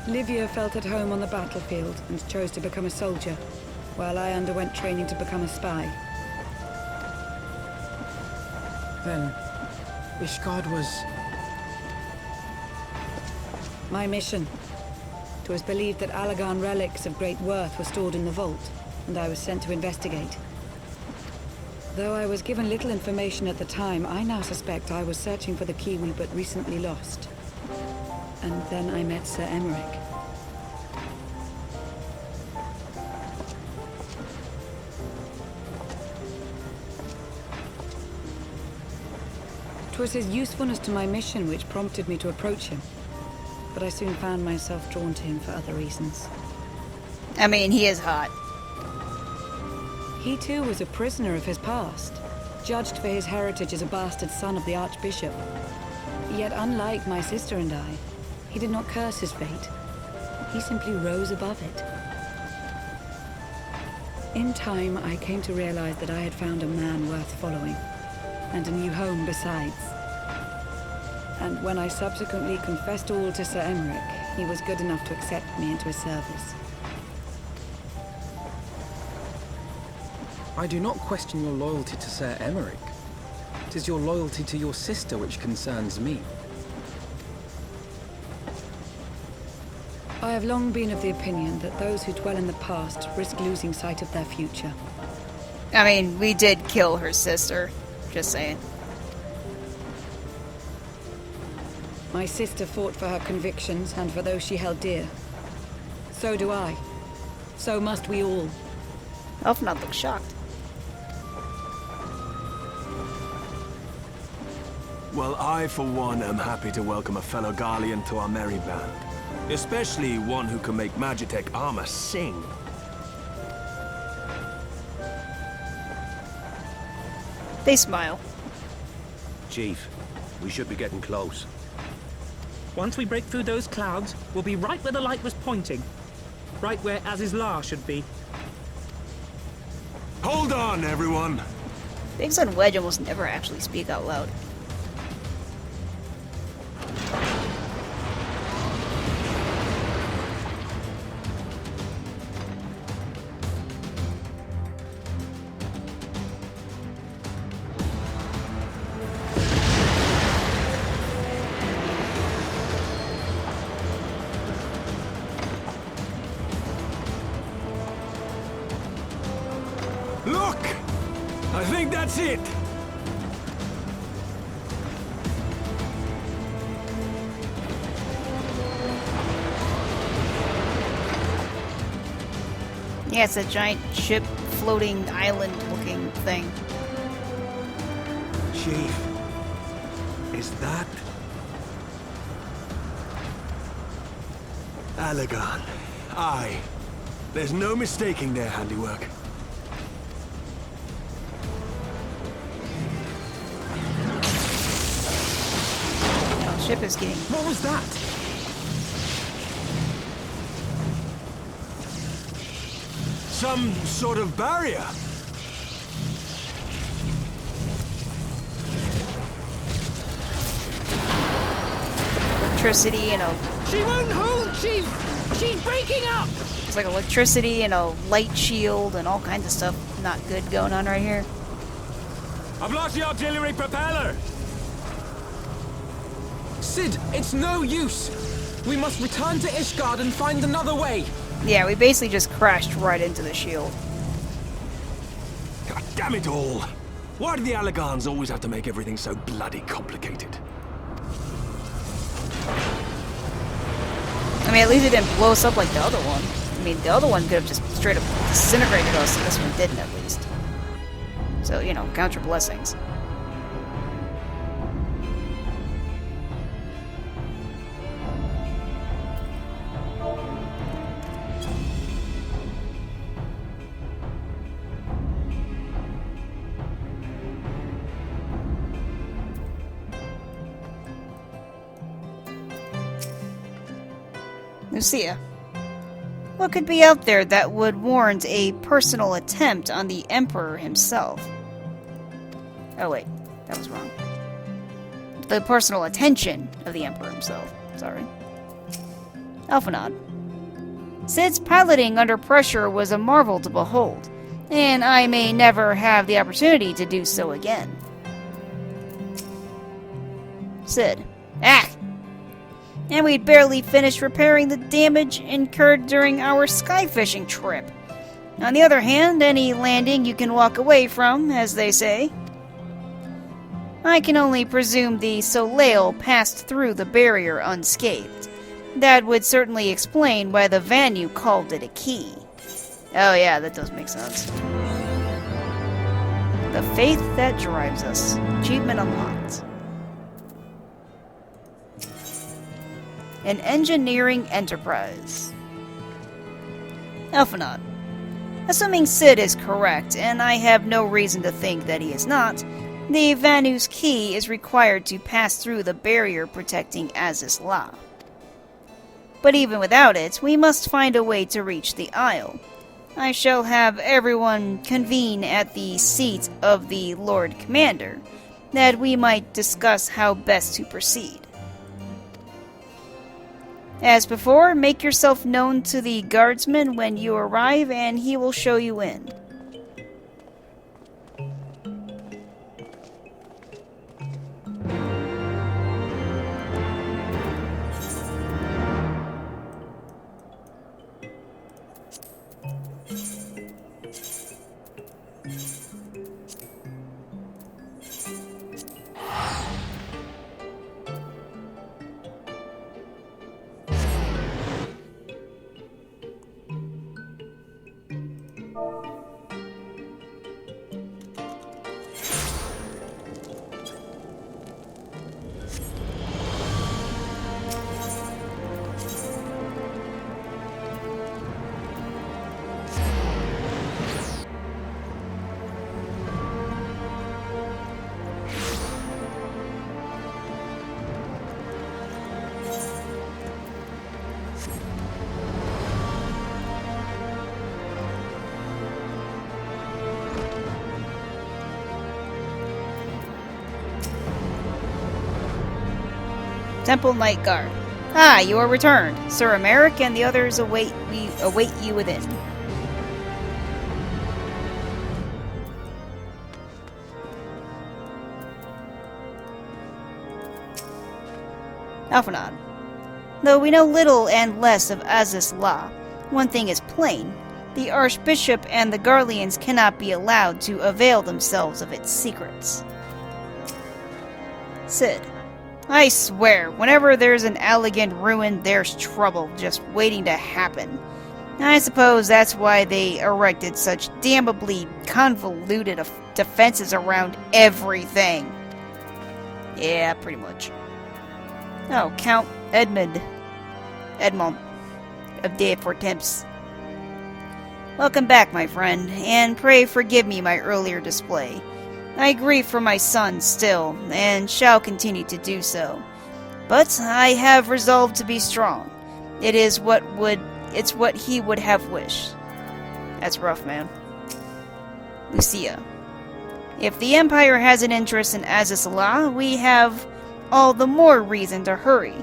Livia felt at home on the battlefield and chose to become a soldier, while I underwent training to become a spy. Then, Ishgard was... My mission. It was believed that Allagan relics of great worth were stored in the vault, and I was sent to investigate. Though I was given little information at the time, I now suspect I was searching for the key we but recently lost. And then I met Sir Emmerich. 'Twas his usefulness to my mission which prompted me to approach him. But I soon found myself drawn to him for other reasons. I mean, he is hot. He too was a prisoner of his past, judged for his heritage as a bastard son of the Archbishop. Yet unlike my sister and I, he did not curse his fate. He simply rose above it. In time, I came to realize that I had found a man worth following, and a new home besides. And when I subsequently confessed all to Sir Emmerich, he was good enough to accept me into his service. I do not question your loyalty to Sir Emmerich. It is your loyalty to your sister which concerns me. I have long been of the opinion that those who dwell in the past risk losing sight of their future. I mean, we did kill her sister. Just saying. My sister fought for her convictions and for those she held dear. So do I. So must we all. Elfnod looks shocked. Well, I, for one, am happy to welcome a fellow Garlean to our merry band. Especially one who can make Magitech armor sing. They smile. Chief, we should be getting close. Once we break through those clouds, we'll be right where the light was pointing. Right where Aziz's La should be. Hold on, everyone! Biggs and Wedge almost never actually speak out loud. Look! I think that's it! Yeah, it's a giant ship floating island looking thing. Chief, is that... Alagon? Aye. There's no mistaking their handiwork. The ship is getting... What was that? Some sort of barrier. Electricity and a... She won't hold, Chief! She's breaking up! It's like electricity and a light shield and all kinds of stuff not good going on right here. I've lost the auxiliary propeller! Sid, it's no use! We must return to Ishgard and find another way! Yeah, we basically just crashed right into the shield. God damn it all! Why do the Alagans always have to make everything so bloody complicated? I mean, at least it didn't blow us up like the other one. I mean, the other one could have just straight up disintegrated us, and this one didn't at least. So, you know, count your blessings. Lucia. What could be out there that would warrant a personal attempt on the Emperor himself? Oh wait, that was wrong. The personal attention of the Emperor himself. Sorry. Alphanod. Sid's piloting under pressure was a marvel to behold, and I may never have the opportunity to do so again. Sid. Ah! And we'd barely finished repairing the damage incurred during our skyfishing trip. On the other hand, any landing you can walk away from, as they say. I can only presume the Soleil passed through the barrier unscathed. That would certainly explain why the Vanu called it a key. Oh yeah, that does make sense. The faith that drives us. Achievement unlocked. An engineering enterprise. Alphanod. Assuming Sid is correct, and I have no reason to think that he is not, the Vanu's key is required to pass through the barrier protecting Aziz La. But even without it, we must find a way to reach the Isle. I shall have everyone convene at the seat of the Lord Commander, that we might discuss how best to proceed. As before, make yourself known to the guardsman when you arrive, and he will show you in. Temple Night Guard. Ah, you are returned. Sir Emeric and the others await you within. Alphanod. Though we know little and less of Aziz La, one thing is plain. The Archbishop and the Garleans cannot be allowed to avail themselves of its secrets. Sid. I swear, whenever there's an elegant ruin, there's trouble just waiting to happen. I suppose that's why they erected such damnably convoluted defenses around everything. Yeah, pretty much. Oh, Count Edmund of De Fortemps. Welcome back, my friend, and pray forgive me my earlier display. I grieve for my son still, and shall continue to do so. But I have resolved to be strong. It's what he would have wished. That's rough, man. Lucia. If the Empire has an interest in Azizala, we have all the more reason to hurry.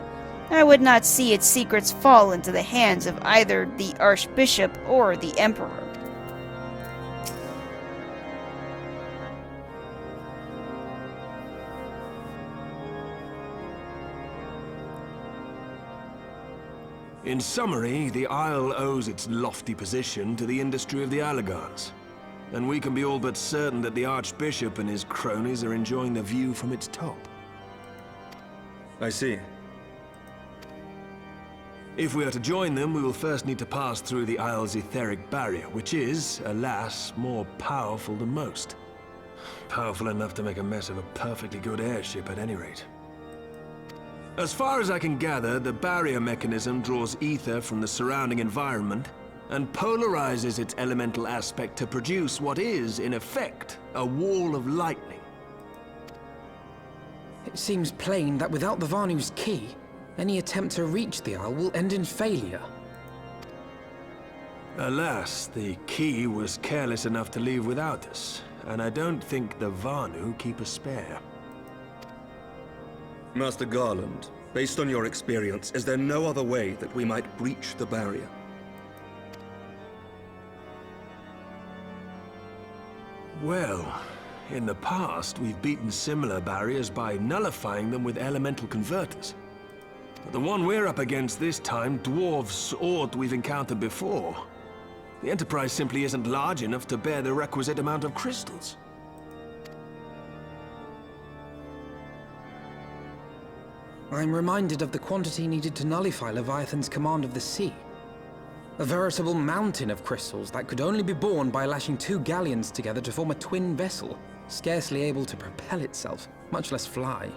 I would not see its secrets fall into the hands of either the Archbishop or the Emperor. In summary, the Isle owes its lofty position to the industry of the Garleans, and we can be all but certain that the Archbishop and his cronies are enjoying the view from its top. I see. If we are to join them, we will first need to pass through the Isle's etheric barrier, which is, alas, more powerful than most. Powerful enough to make a mess of a perfectly good airship at any rate. As far as I can gather, the barrier mechanism draws ether from the surrounding environment and polarizes its elemental aspect to produce what is, in effect, a wall of lightning. It seems plain that without the Vanu's key, any attempt to reach the Isle will end in failure. Alas, the key was careless enough to leave without us, and I don't think the Vanu keep a spare. Master Garland, based on your experience, is there no other way that we might breach the barrier? Well, in the past, we've beaten similar barriers by nullifying them with elemental converters. But the one we're up against this time dwarfs aught we've encountered before. The Enterprise simply isn't large enough to bear the requisite amount of crystals. I'm reminded of the quantity needed to nullify Leviathan's command of the sea. A veritable mountain of crystals that could only be borne by lashing two Garleans together to form a twin vessel, scarcely able to propel itself, much less fly.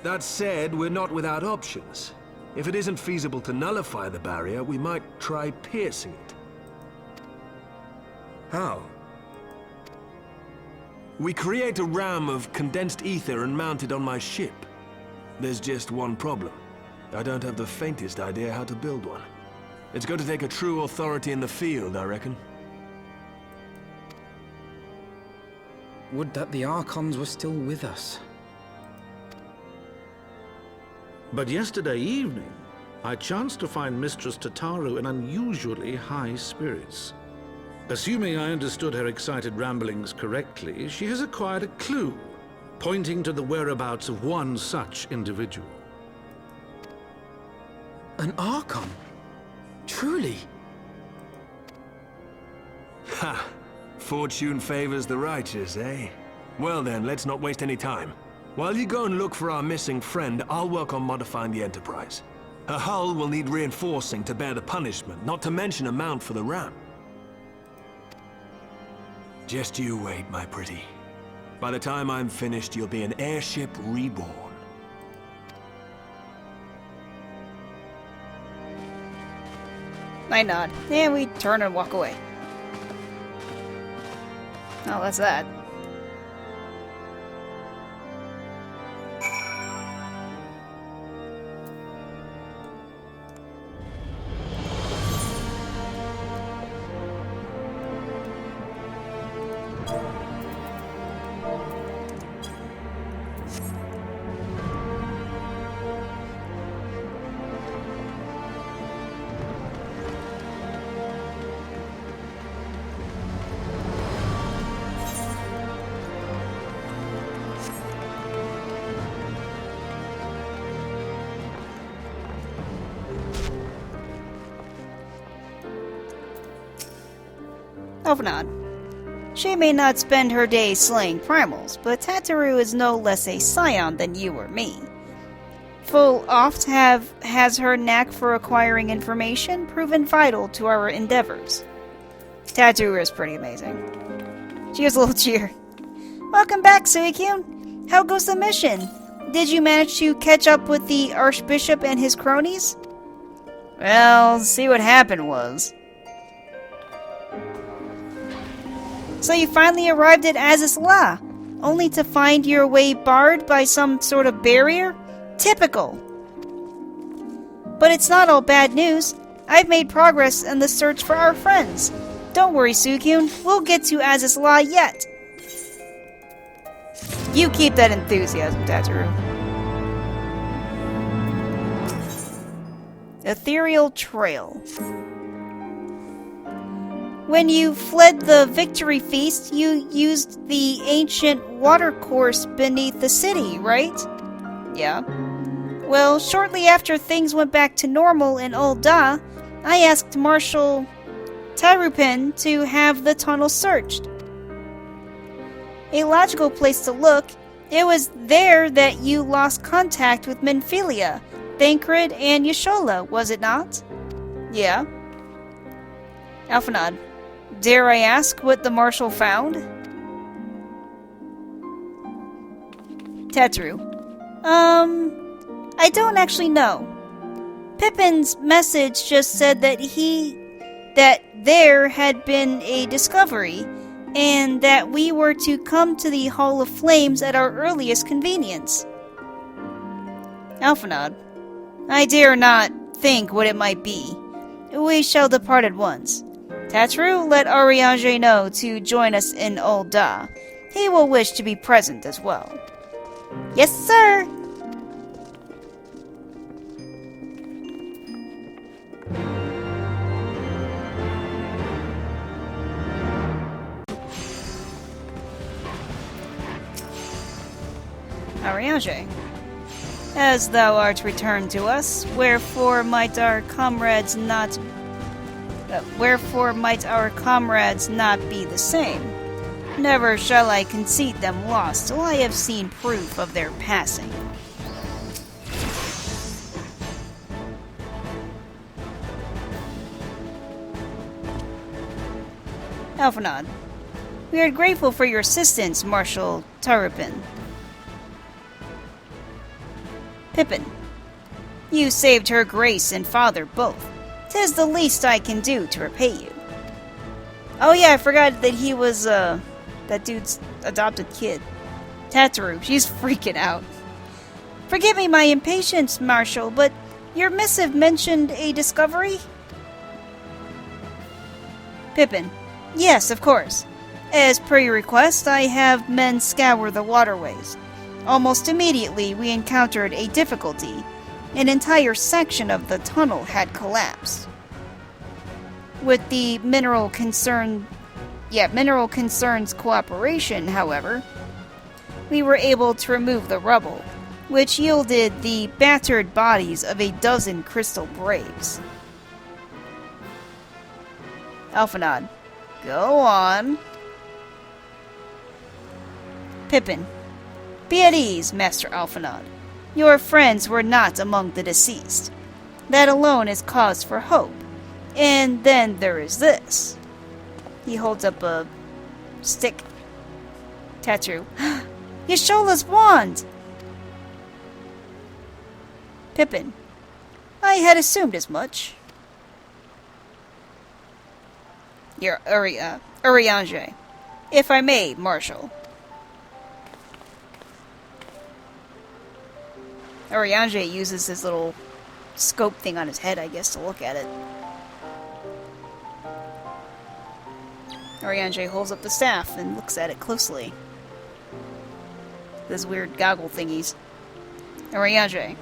That said, we're not without options. If it isn't feasible to nullify the barrier, we might try piercing it. How? We create a ram of condensed ether and mount it on my ship. There's just one problem. I don't have the faintest idea how to build one. It's going to take a true authority in the field, I reckon. Would that the Archons were still with us. But yesterday evening, I chanced to find Mistress Tataru in unusually high spirits. Assuming I understood her excited ramblings correctly, she has acquired a clue, pointing to the whereabouts of one such individual. An Archon? Truly? Ha! Fortune favors the righteous, eh? Well then, let's not waste any time. While you go and look for our missing friend, I'll work on modifying the Enterprise. Her hull will need reinforcing to bear the punishment, not to mention a mount for the ram. Just you wait, my pretty. By the time I'm finished, you'll be an airship reborn. I nod, and we turn and walk away. Oh, that's that. Overnod. She may not spend her days slaying primals, but Tataru is no less a scion than you or me. faithful oft has her knack for acquiring information proven vital to our endeavors. Tattoo is pretty amazing. Cheers, little cheer. Welcome back, Suikyun. How goes the mission? Did you manage to catch up with the Archbishop and his cronies? Well, see what happened was. So you finally arrived at Azizla, only to find your way barred by some sort of barrier? Typical. But it's not all bad news. I've made progress in the search for our friends. Don't worry, Suikyun. We'll get to Azizla yet. You keep that enthusiasm, Tataru. Ethereal Trail. When you fled the victory feast, you used the ancient watercourse beneath the city, right? Yeah. Well, shortly after things went back to normal in Old Da, I asked Marshal Tarupin to have the tunnel searched. A logical place to look. It was there that you lost contact with Minfilia, Thancred, and Yashola, was it not? Yeah. Alphanod. Dare I ask what the Marshal found? Tataru. I don't actually know. Pippin's message just said that there had been a discovery, and that we were to come to the Hall of Flames at our earliest convenience. Alphanod. I dare not think what it might be. We shall depart at once. Tataru, let Ariange know to join us in Old Da. He will wish to be present as well. Yes, sir! Ariange, as thou art returned to us, wherefore might our comrades not be the same? Never shall I concede them lost till I have seen proof of their passing. Alphanod, we are grateful for your assistance, Marshal Tarupin. Pippin, you saved her grace and father both. 'Tis the least I can do to repay you. Oh yeah, I forgot that he was, that dude's adopted kid. Tataru, she's freaking out. Forgive me my impatience, Marshal, but your missive mentioned a discovery? Pippin, yes, of course. As per your request, I have men scour the waterways. Almost immediately, we encountered a difficulty. An entire section of the tunnel had collapsed. With the Mineral Concern's cooperation, however, we were able to remove the rubble, which yielded the battered bodies of a dozen crystal braves. Alphanod, go on. Pippin, be at ease, Master Alphanod. Your friends were not among the deceased. That alone is cause for hope. And then there is this. He holds up a stick. Tataru. Yashola's wand! Pippin. I had assumed as much. Your Urianger. If I may, Marshal. Ariange uses his little scope thing on his head, I guess, to look at it. Ariange holds up the staff and looks at it closely. Those weird goggle thingies. Ariange.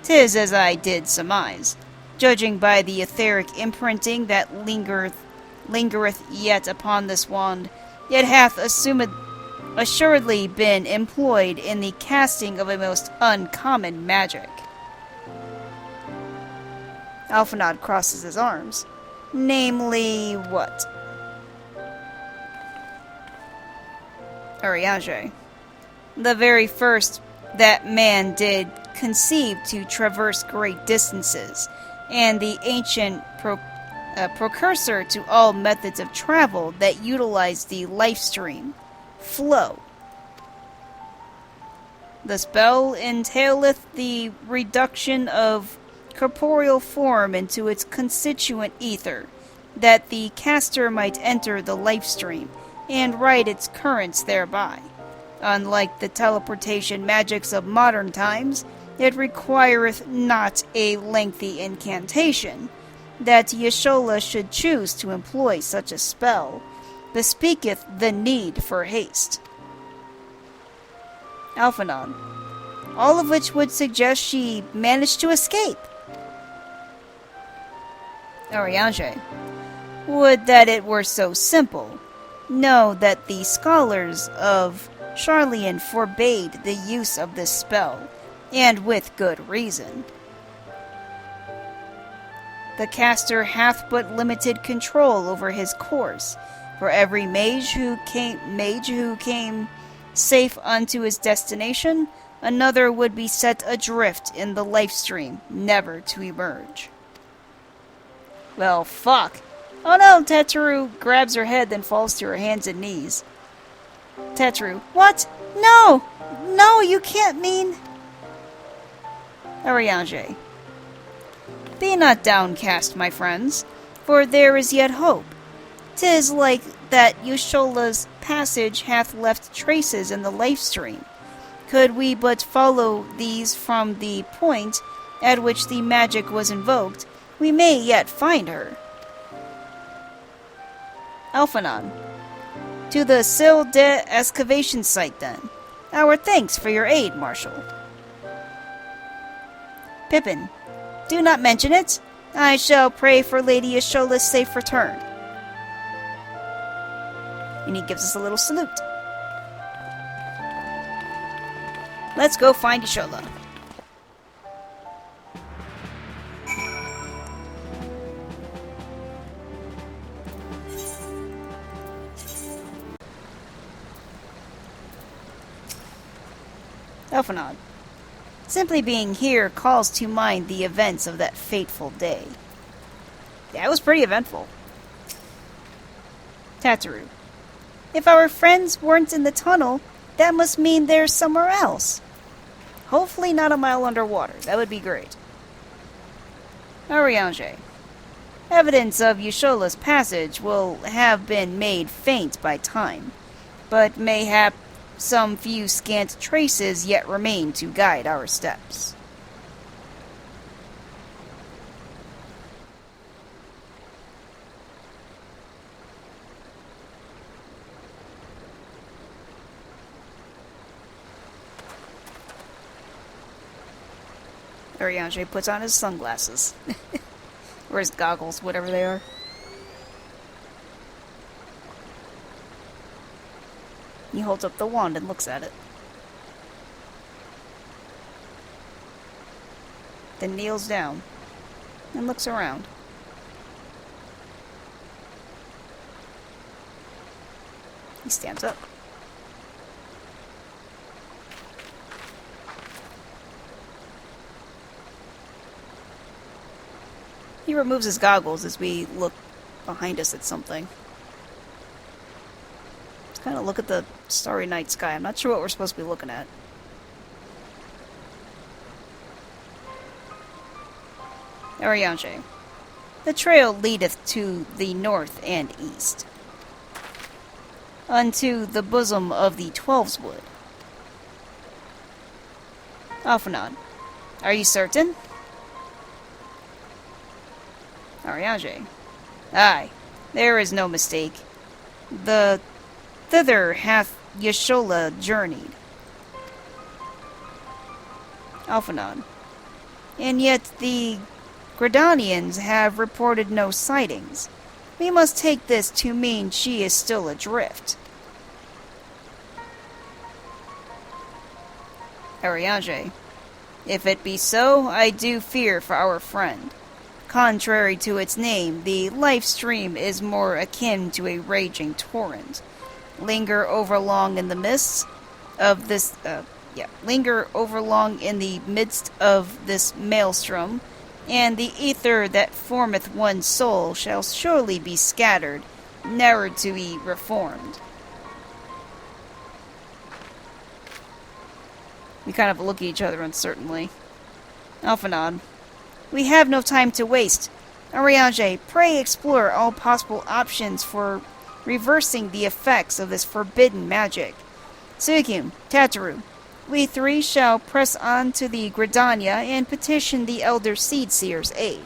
'Tis as I did surmise, judging by the etheric imprinting that lingereth yet upon this wand, yet hath assuredly been employed in the casting of a most uncommon magic. Alphanod crosses his arms. Namely, what? Ariange. The very first that man did conceived to traverse great distances, and the ancient precursor to all methods of travel that utilize the life stream, flow. The spell entaileth the reduction of corporeal form into its constituent ether, that the caster might enter the life stream and ride its currents thereby. Unlike the teleportation magics of modern times, it requireth not a lengthy incantation. That Yashola should choose to employ such a spell bespeaketh the need for haste. Alphanon. All of which would suggest she managed to escape. Oriange. Would that it were so simple. Know that the scholars of Garleans forbade the use of this spell, and with good reason. The caster hath but limited control over his course, for every mage who came safe unto his destination, another would be set adrift in the life stream, never to emerge. Well, fuck. Oh no, Teteru grabs her head, then falls to her hands and knees. Teteru, what? No! No, you can't mean... Oriange. Be not downcast, my friends, for there is yet hope. 'Tis like that Yushola's passage hath left traces in the life stream. Could we but follow these from the point at which the magic was invoked, we may yet find her. Alphanon. To the Sil de excavation site, then. Our thanks for your aid, Marshal. Pippin. Do not mention it. I shall pray for Lady Yashola's safe return. And he gives us a little salute. Let's go find Yashola. Elphanod. Simply being here calls to mind the events of that fateful day. Yeah, it was pretty eventful. Tataru. If our friends weren't in the tunnel, that must mean they're somewhere else. Hopefully not a mile underwater. That would be great. Oriange. Evidence of Yushola's passage will have been made faint by time, but mayhap some few scant traces yet remain to guide our steps. Oriange puts on his sunglasses. Or his goggles, whatever they are. He holds up the wand and looks at it. Then kneels down and looks around. He stands up. He removes his goggles as we look behind us at something. Let's kind of look at the starry night sky. I'm not sure what we're supposed to be looking at. Oriange. The trail leadeth to the north and east, unto the bosom of the Twelves Wood. Alphanon. Are you certain? Oriange. Aye, there is no mistake. Thither hath Yashola journeyed. Alphanon. And yet the Garleans have reported no sightings. We must take this to mean she is still adrift. Oriange. If it be so, I do fear for our friend. Contrary to its name, the life stream is more akin to a raging torrent. Linger overlong in the mists of this linger overlong in the midst of this maelstrom, and the ether that formeth one's soul shall surely be scattered, never to be reformed. We kind of look at each other uncertainly. Alphanod. We have no time to waste. Ariange, pray explore all possible options for reversing the effects of this forbidden magic. Suicune, Tataru, we three shall press on to the Gridania and petition the Elder Seedseer's aid.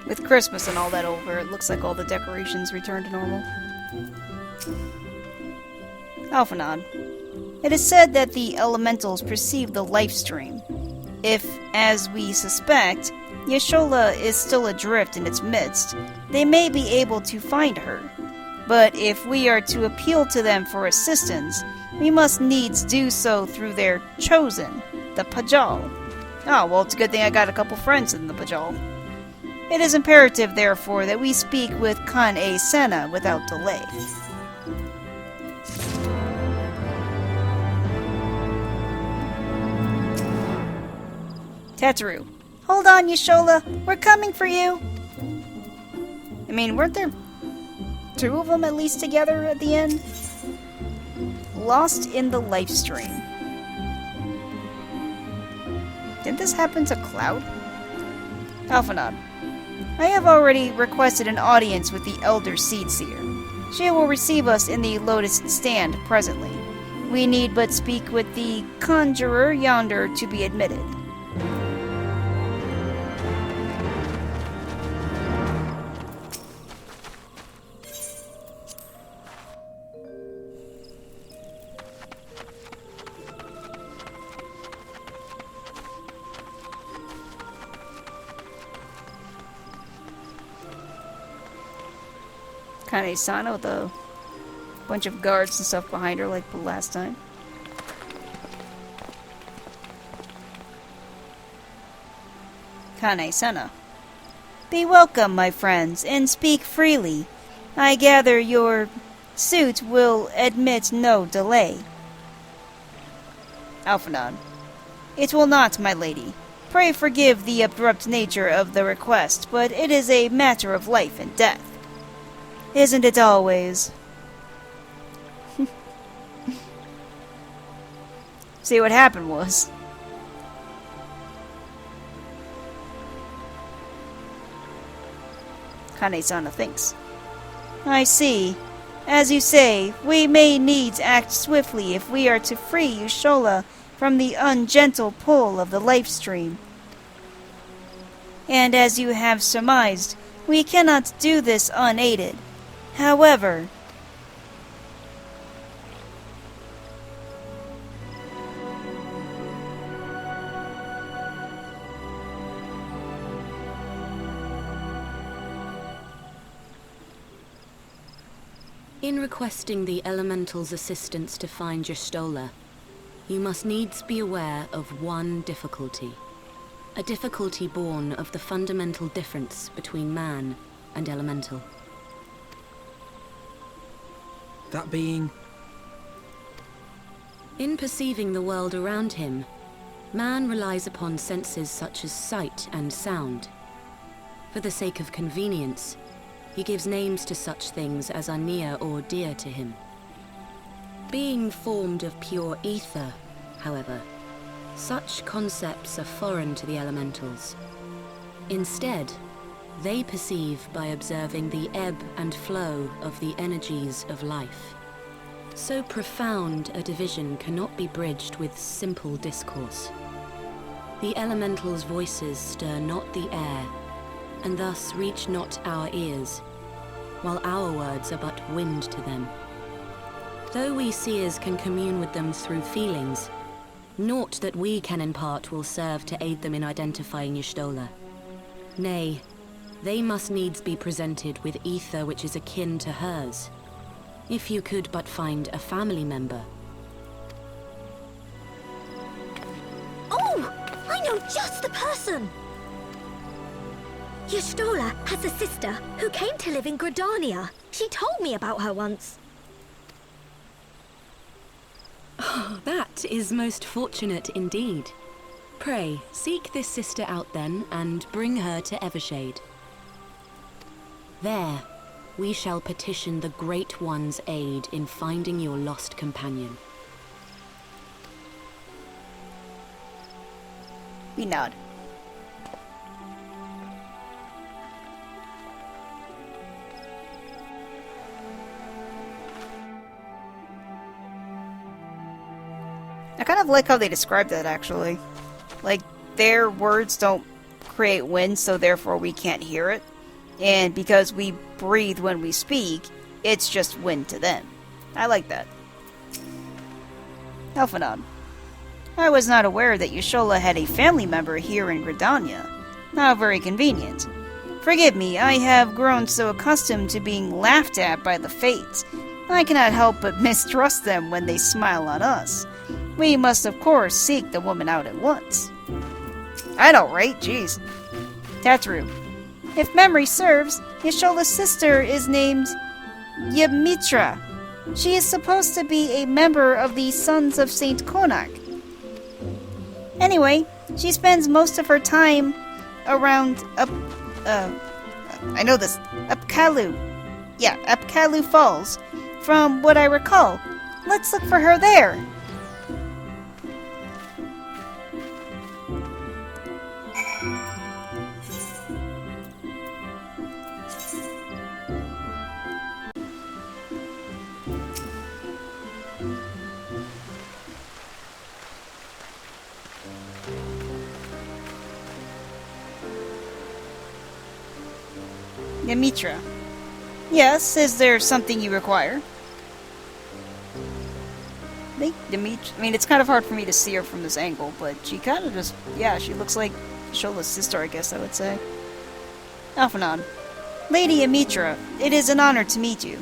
With Christmas and all that over, it looks like all the decorations returned to normal. Alphanod. It is said that the elementals perceive the life stream. If, as we suspect, Yashola is still adrift in its midst, they may be able to find her. But if we are to appeal to them for assistance, we must needs do so through their chosen, the Pajal. Oh, well, it's a good thing I got a couple friends in the Pajal. It is imperative, therefore, that we speak with Kan-e Senna without delay. Tataru. Hold on, Yashola. We're coming for you. I mean, weren't there two of them at least together at the end? Lost in the life stream. Didn't this happen to Cloud? Alphanod. I have already requested an audience with the Elder Seedseer. She will receive us in the Lotus Stand presently. We need but speak with the conjurer yonder to be admitted. Kind of Sana with a bunch of guards and stuff behind her like the last time. Kane Sana. Be welcome, my friends, and speak freely. I gather your suit will admit no delay. Alphanod. It will not, my lady. Pray forgive the abrupt nature of the request, but it is a matter of life and death. Isn't it always? See, what happened was... Kane-sana thinks. I see. As you say, we may needs act swiftly if we are to free Yashola from the ungentle pull of the life stream. And as you have surmised, we cannot do this unaided. However, in requesting the Elemental's assistance to find Y'shtola, you must needs be aware of one difficulty. A difficulty born of the fundamental difference between man and Elemental. That being... In perceiving the world around him, man relies upon senses such as sight and sound. For the sake of convenience, he gives names to such things as are near or dear to him. Being formed of pure ether, however, such concepts are foreign to the elementals. Instead, they perceive by observing the ebb and flow of the energies of life. So profound a division cannot be bridged with simple discourse. The elementals' voices stir not the air, and thus reach not our ears, while our words are but wind to them. Though we seers can commune with them through feelings, naught that we can impart will serve to aid them in identifying Y'shtola. Nay, they must needs be presented with ether which is akin to hers. If you could but find a family member. Oh! I know just the person! Y'shtola has a sister who came to live in Gridania. She told me about her once. Oh, that is most fortunate indeed. Pray, seek this sister out then, and bring her to Evershade. There, we shall petition the Great One's aid in finding your lost companion. We nod. I kind of like how they describe that, actually. Like, their words don't create wind, so therefore we can't hear it. And because we breathe when we speak, it's just wind to them. I like that. Elphanod. I was not aware that Y'shtola had a family member here in Gridania. How very convenient. Forgive me, I have grown so accustomed to being laughed at by the Fates. I cannot help but mistrust them when they smile on us. We must, of course, seek the woman out at once. I know, right? Jeez. Tatru. If memory serves, Y'shtola's sister is named Ymitra. She is supposed to be a member of the Sons of Saint Konak. Anyway, she spends most of her time around I know this, Upkalu. Yeah, Upkalu Falls. From what I recall. Let's look for her there. Ymitra. Yes, is there something you require? I think Ymitra... I mean, it's kind of hard for me to see her from this angle, but she kind of just... Yeah, she looks like Y'shtola's sister, I guess I would say. Elphanod. Lady Ymitra, it is an honor to meet you.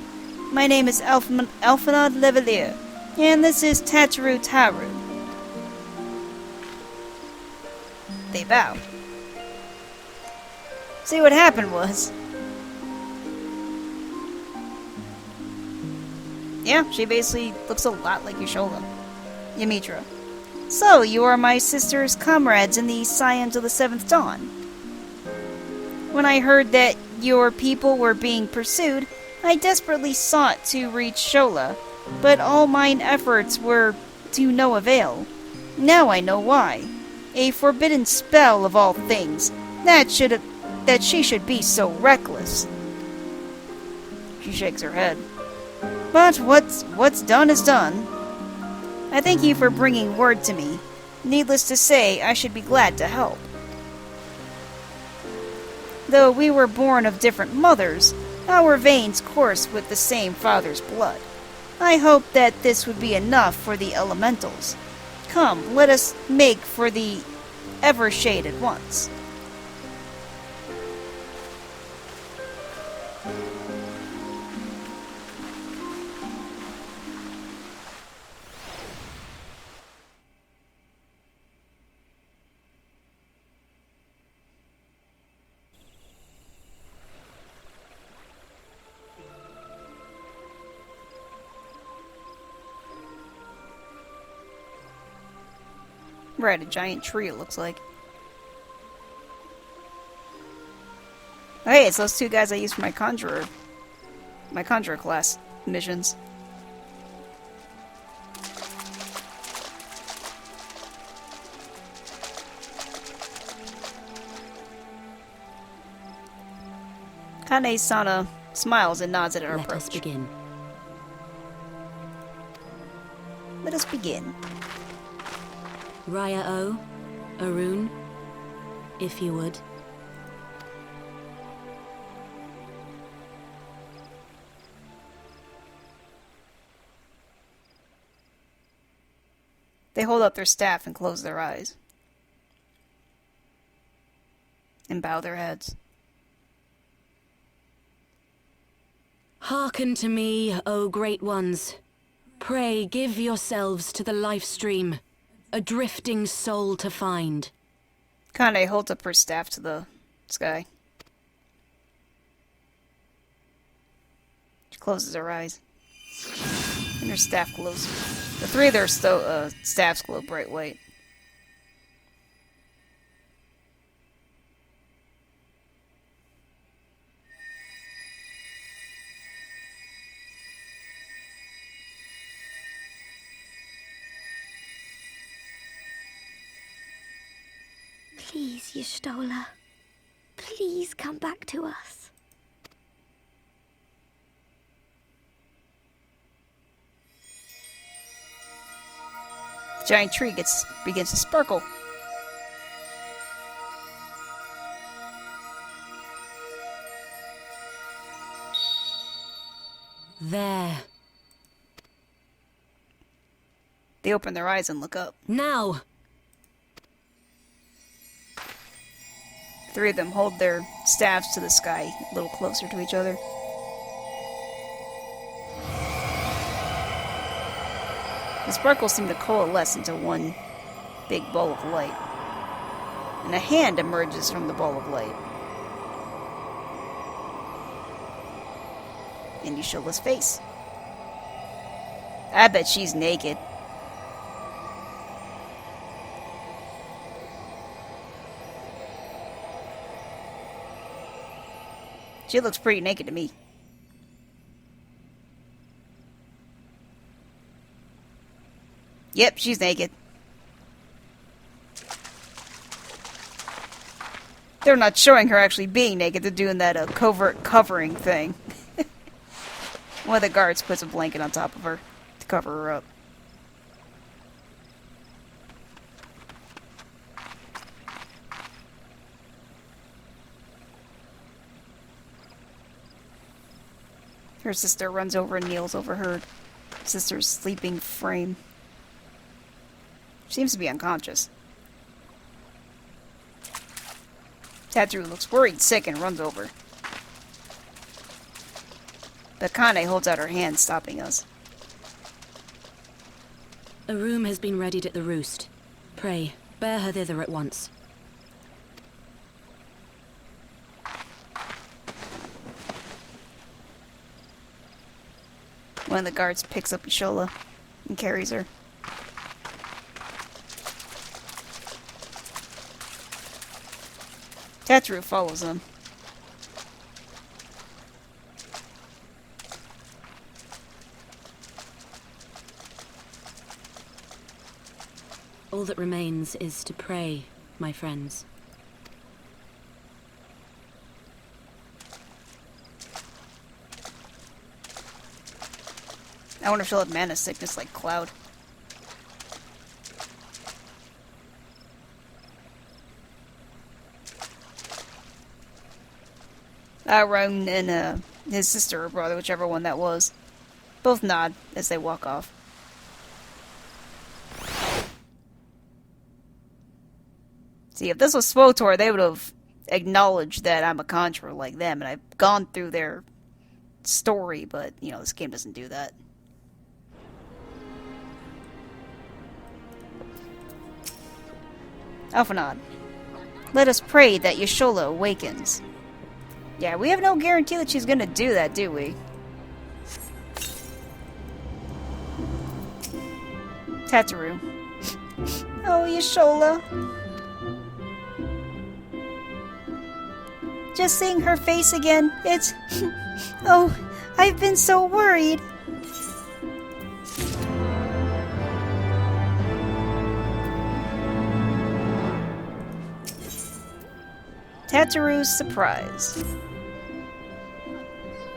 My name is Elphanod Levelier, and this is Tatru Taru. They bowed. See, what happened was... Yeah, she basically looks a lot like Y'shtola. Ymitra. So, you are my sister's comrades in the Scions of the Seventh Dawn. When I heard that your people were being pursued, I desperately sought to reach Y'shtola, but all mine efforts were to no avail. Now I know why. A forbidden spell of all things. That she should be so reckless. She shakes her head. But what's done is done. I thank you for bringing word to me. Needless to say, I should be glad to help. Though we were born of different mothers, our veins course with the same father's blood. I hope that this would be enough for the elementals. Come, let us make for the Evershade at once. We're at a giant tree, it looks like. Oh, hey, it's those two guys I used for my conjurer class missions. Kane-sana smiles and nods at our approach. Let us begin. Let us begin. Raya O, Arun, if you would. They hold up their staff and close their eyes. And bow their heads. Hearken to me, O great ones. Pray give yourselves to the life stream, a drifting soul to find. Kane holds up her staff to the sky. She closes her eyes. And her staff glows. The three of their staffs glow bright white. Please, Y'shtola. Please come back to us. The giant tree begins to sparkle. There. They open their eyes and look up. Now! Three of them hold their staffs to the sky, a little closer to each other. The sparkles seem to coalesce into one big ball of light. And a hand emerges from the ball of light. And Y'shola's face. I bet she's naked. She looks pretty naked to me. Yep, she's naked. They're not showing her actually being naked. They're doing that covert covering thing. One of the guards puts a blanket on top of her to cover her up. Her sister runs over and kneels over her sister's sleeping frame. She seems to be unconscious. Tattoo looks worried, sick, and runs over. But Kane holds out her hand, stopping us. A room has been readied at the roost. Pray, bear her thither at once. One of the guards picks up Y'shola and carries her. Tattoo follows them. All that remains is to pray, my friends. I wonder if she'll have mana sickness like Cloud. Roan and his sister or brother, whichever one that was, both nod as they walk off. See, if this was SWTOR, they would have acknowledged that I'm a conjurer like them, and I've gone through their story, but, you know, this game doesn't do that. Alphanod, let us pray that Y'shola awakens. Yeah, we have no guarantee that she's gonna do that, do we? Tattoo. Oh, Yashola. Just seeing her face again, it's... Oh, I've been so worried. Tataru's surprise.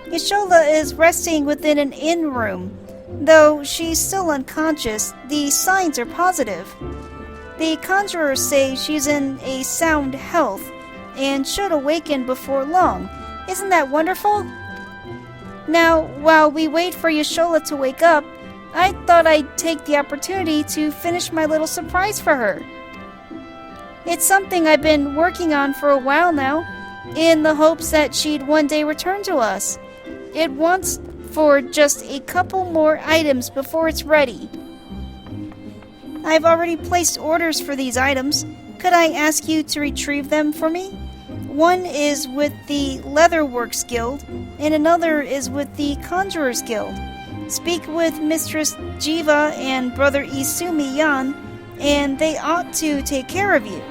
Yashola is resting within an inn room. Though she's still unconscious, the signs are positive. The conjurers say she's in a sound health and should awaken before long. Isn't that wonderful? Now, while we wait for Yashola to wake up, I thought I'd take the opportunity to finish my little surprise for her. It's something I've been working on for a while now, in the hopes that she'd one day return to us. It wants for just a couple more items before it's ready. I've already placed orders for these items. Could I ask you to retrieve them for me? One is with the Leatherworks Guild, and another is with the Conjurers Guild. Speak with Mistress Jiva and Brother Isumi Yan, and they ought to take care of you.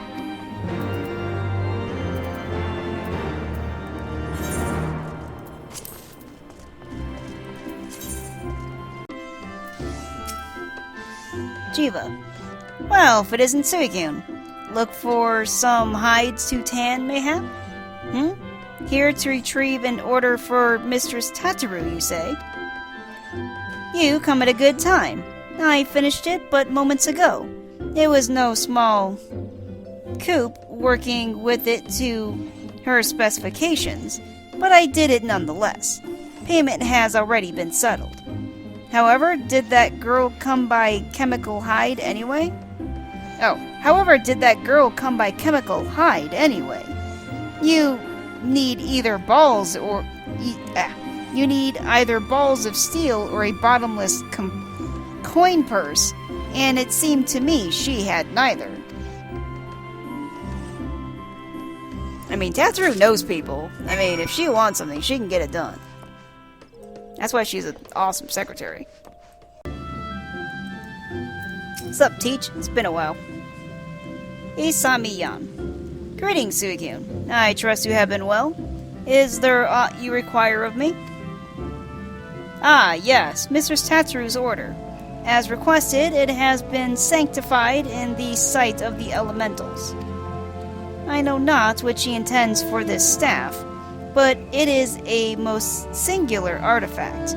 Jiva. Well, if it isn't Suikun. Look for some hides to tan, mayhap? Here to retrieve an order for Mistress Tataru, you say? You come at a good time. I finished it but moments ago. It was no small coup working with it to her specifications, but I did it nonetheless. Payment has already been settled. However, did that girl come by Chemical Hide anyway? You need either balls or... You need either balls of steel or a bottomless coin purse, and it seemed to me she had neither. I mean, Tataru knows people. I mean, if she wants something, she can get it done. That's why she's an awesome secretary. What's up, Teach? It's been a while. Isami Yan. Greetings, Suikun. I trust you have been well. Is there aught you require of me? Ah, yes, Mistress Tataru's order. As requested, it has been sanctified in the sight of the elementals. I know not what she intends for this staff, but it is a most singular artifact.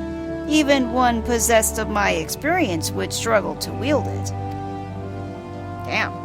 Even one possessed of my experience would struggle to wield it. Damn.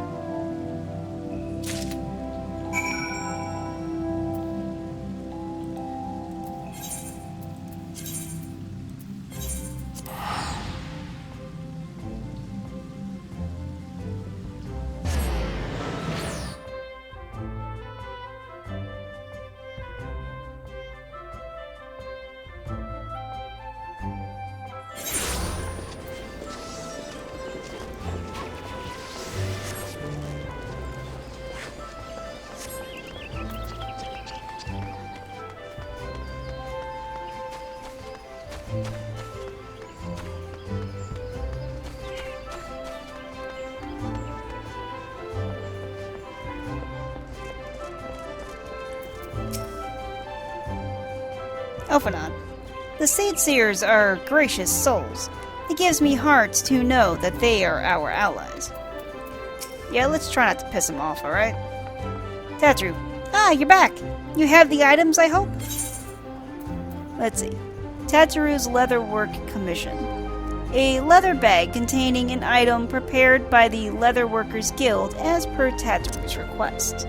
Ophanon. The Seed Seers are gracious souls. It gives me heart to know that they are our allies. Yeah, let's try not to piss them off, alright? Tataru. Ah, you're back! You have the items, I hope? Let's see. Tataru's Leatherwork Commission. A leather bag containing an item prepared by the Leatherworkers Guild as per Tataru's request.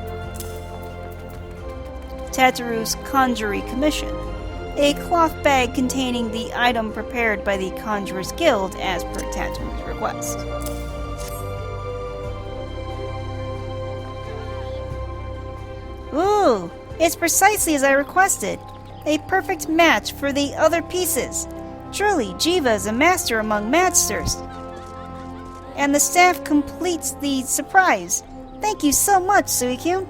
Tataru's Conjury Commission. A cloth bag containing the item prepared by the Conjurers Guild as per Tataru's request. Ooh, it's precisely as I requested. A perfect match for the other pieces. Truly, Jiva is a master among masters. And the staff completes the surprise. Thank you so much, Suikun.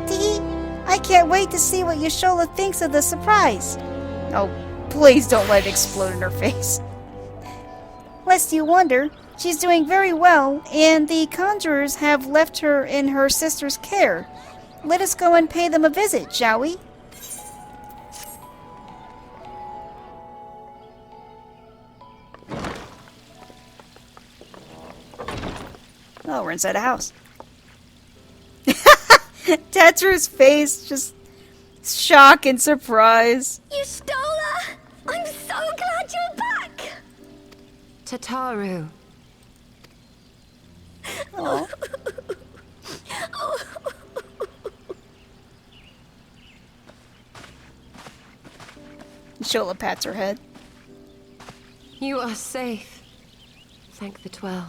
Tee, I can't wait to see what Yashola thinks of the surprise. Oh, please don't let it explode in her face. Lest you wonder, She's doing very well, and the conjurers have left her in her sister's care. Let us go and pay them a visit, shall we? Oh, we're inside a house. Tetru's face, just shock and surprise. You stole her! I'm so glad you're back! Tataru. Oh. Shola pats her head. You are safe. Thank the 12.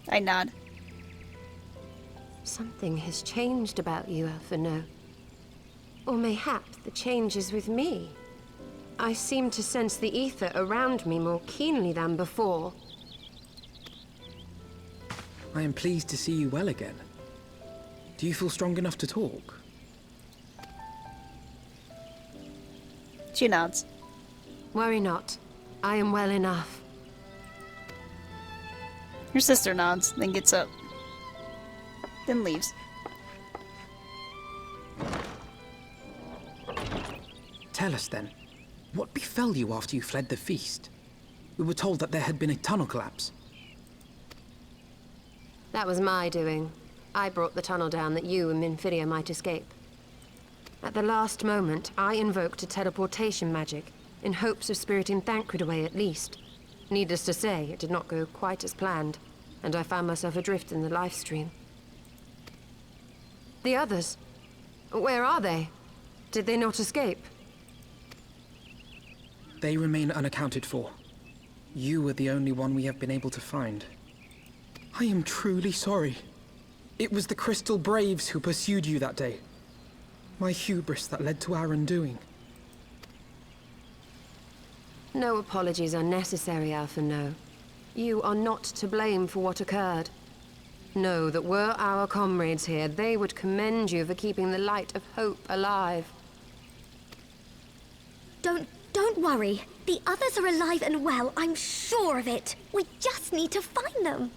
I nod. Something has changed about you, Alphino. Or mayhap the change is with me. I seem to sense the ether around me more keenly than before. I am pleased to see you well again. Do you feel strong enough to talk? She nods. Worry not. I am well enough. Her sister nods, then gets up. Then leaves. Tell us then, what befell you after you fled the feast? We were told that there had been a tunnel collapse. That was my doing. I brought the tunnel down that you and Minfidia might escape. At the last moment, I invoked a teleportation magic, in hopes of spiriting Thancred away at least. Needless to say, it did not go quite as planned, and I found myself adrift in the life stream. The others? Where are they? Did they not escape? They remain unaccounted for. You were the only one we have been able to find. I am truly sorry. It was the Crystal Braves who pursued you that day. My hubris that led to our undoing. No apologies are necessary, Alphino. You are not to blame for what occurred. Know that were our comrades here, they would commend you for keeping the light of hope alive. Don't worry. The others are alive and well, I'm sure of it. We just need to find them.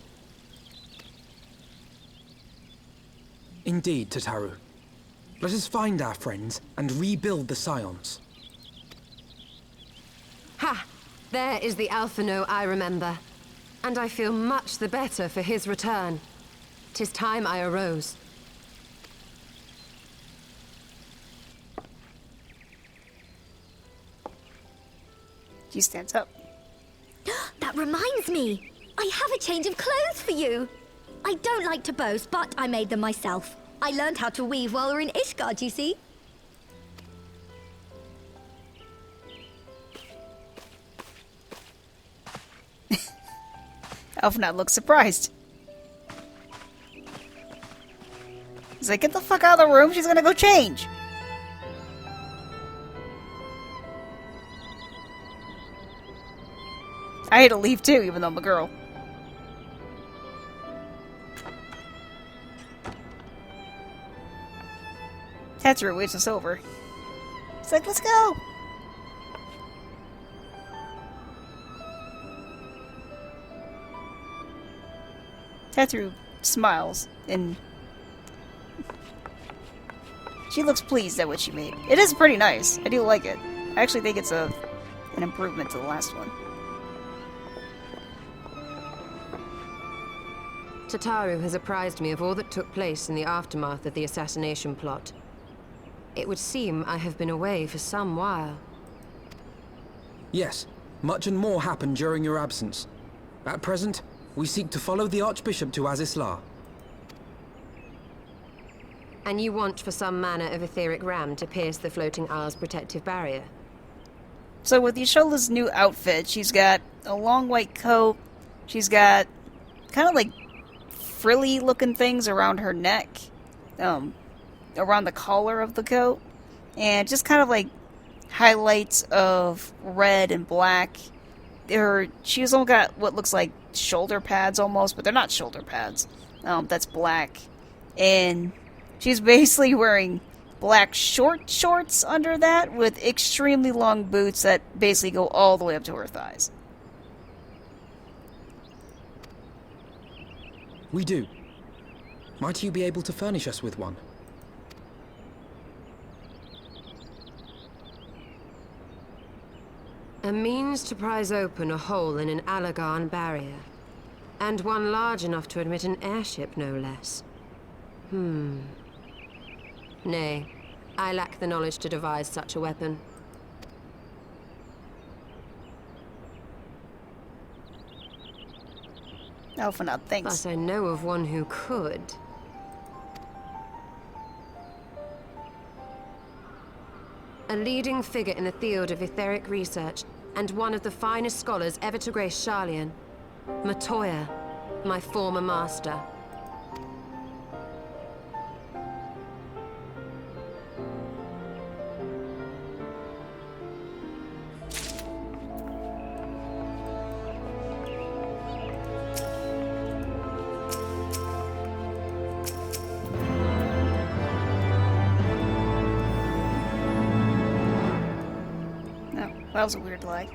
Indeed, Tataru. Let us find our friends and rebuild the Scions. Ha! There is the Alphino I remember. And I feel much the better for his return. 'Tis time I arose. She stands up. That reminds me. I have a change of clothes for you. I don't like to boast, but I made them myself. I learned how to weave while we're in Ishgard, you see. Elfnat looks surprised. He's like, get the fuck out of the room, she's gonna go change. I had to leave too, even though I'm a girl. Tetru waits us over. He's like, let's go! Tetru smiles, and she looks pleased at what she made. It is pretty nice. I do like it. I actually think it's an improvement to the last one. Tataru has apprised me of all that took place in the aftermath of the assassination plot. It would seem I have been away for some while. Yes, much and more happened during your absence. At present, we seek to follow the Archbishop to Azisla. And you want for some manner of etheric ram to pierce the floating isle's protective barrier? So with Yashola's new outfit, she's got a long white coat, she's got kind of like frilly looking things around her neck, around the collar of the coat, and just kind of like highlights of red and black. She's all got what looks like shoulder pads almost, but they're not shoulder pads. That's black. And she's basically wearing black short shorts under that with extremely long boots that basically go all the way up to her thighs. We do. Might you be able to furnish us with one? A means to prise open a hole in an Allagan barrier. And one large enough to admit an airship, no less. Nay, I lack the knowledge to devise such a weapon. Alphanod, thanks. But I know of one who could. A leading figure in the field of etheric research, and one of the finest scholars ever to grace Garlean. Matoya, my former master. That was a weird lag.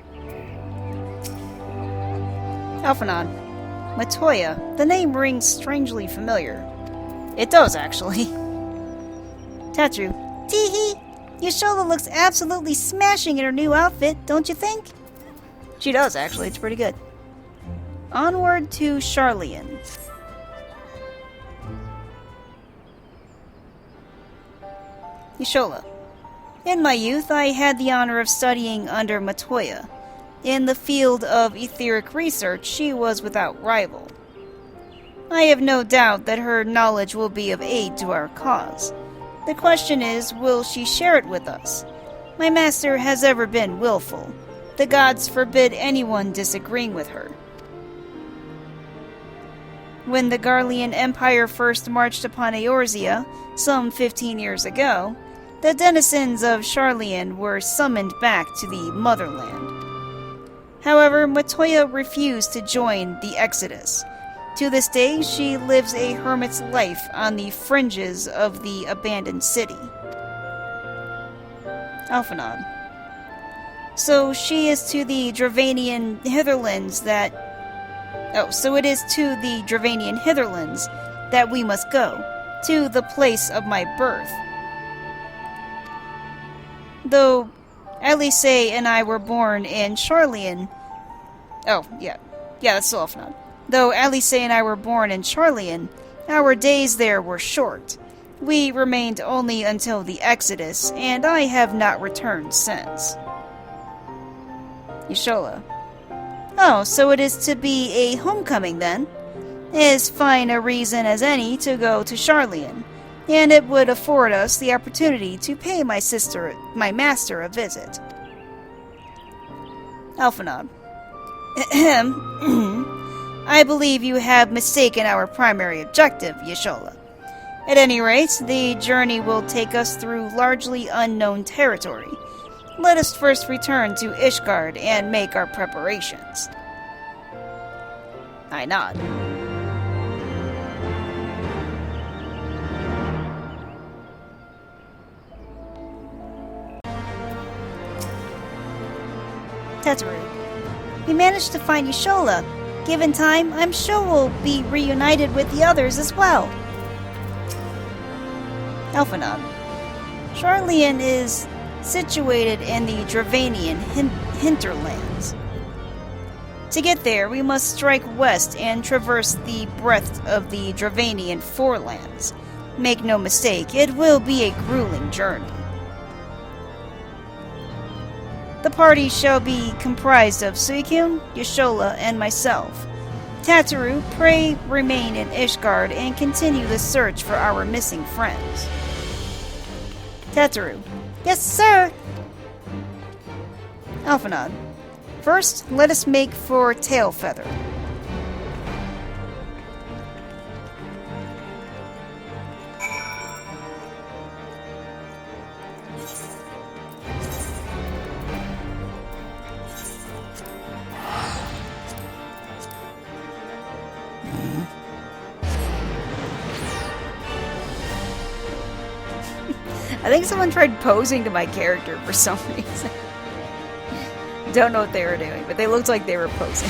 Alphanon. Matoya. The name rings strangely familiar. It does, actually. Tatru. Teehee! Y'shtola looks absolutely smashing in her new outfit, don't you think? She does, actually. It's pretty good. Onward to Garlean. Y'shtola. In my youth, I had the honor of studying under Matoya. In the field of etheric research, she was without rival. I have no doubt that her knowledge will be of aid to our cause. The question is, will she share it with us? My master has ever been willful. The gods forbid anyone disagreeing with her. When the Garlean Empire first marched upon Eorzea, some 15 years ago, the denizens of Garlean were summoned back to the motherland. However, Matoya refused to join the exodus. To this day, she lives a hermit's life on the fringes of the abandoned city. Alphanon. So she is to the Dravanian hitherlands that... Oh, so it is to the Dravanian hitherlands that we must go, to the place of my birth. Though Alice and I were born in Garlean... Oh, yeah, that's still Alphanon. Though Alice and I were born in Garlean, our days there were short. We remained only until the Exodus, and I have not returned since. Y'shtola. Oh, so it is to be a homecoming then? As fine a reason as any to go to Garlean, and it would afford us the opportunity to pay my master a visit. Alphanon. I believe you have mistaken our primary objective, Y'shtola. At any rate, the journey will take us through largely unknown territory. Let us first return to Ishgard and make our preparations. I nod. Teteru. We managed to find Y'shtola. Given time, I'm sure we'll be reunited with the others as well. Alphanon. Garlean is situated in the Dravanian hinterlands. To get there, we must strike west and traverse the breadth of the Dravanian forelands. Make no mistake, it will be a grueling journey. The party shall be comprised of Suicune, Y'shtola, and myself. Tateru, pray remain in Ishgard and continue the search for our missing friends. Tateru. Yes, sir! Alphanon. First, let us make for Tailfeather. I think someone tried posing to my character for some reason. Don't know what they were doing, but they looked like they were posing.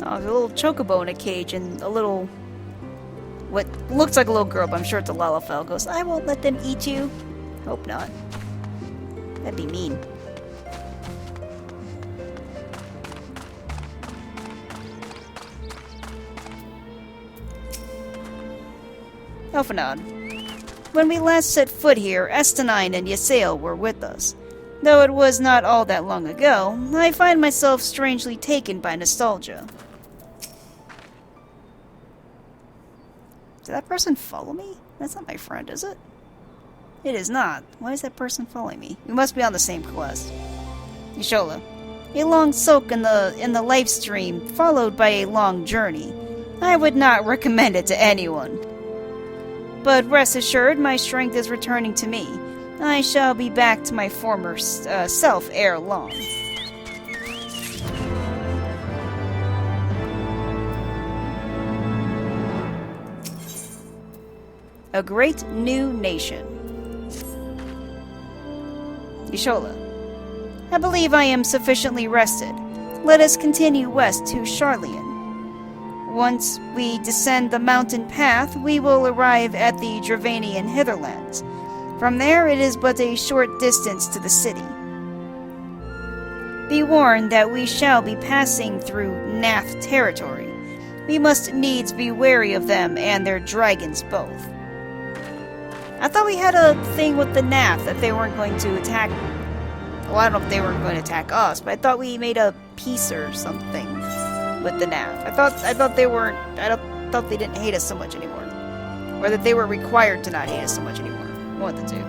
Oh, there's a little chocobo in a cage and a little... what looks like a little girl, but I'm sure it's a Lalafell. Goes, I won't let them eat you. Hope not. That'd be mean. Elfenad. When we last set foot here, Estenine and Ysael were with us. Though it was not all that long ago, I find myself strangely taken by nostalgia. Did that person follow me? That's not my friend, is it? It is not. Why is that person following me? We must be on the same quest. Yshola. A long soak in the life stream, followed by a long journey. I would not recommend it to anyone. But rest assured, my strength is returning to me. I shall be back to my former self ere long. A great new nation. Yshola. I believe I am sufficiently rested. Let us continue west to Garleans. Once we descend the mountain path, we will arrive at the Dravanian Hitherlands. From there, it is but a short distance to the city. Be warned that we shall be passing through Nath territory. We must needs be wary of them and their dragons both. I thought we had a thing with the Nath that they weren't going to attack. Well, I don't know if they weren't going to attack us, but I thought we made a peace or something with the Nath. I thought they weren't. Thought they didn't hate us so much anymore, or that they were required to not hate us so much anymore. One of the two.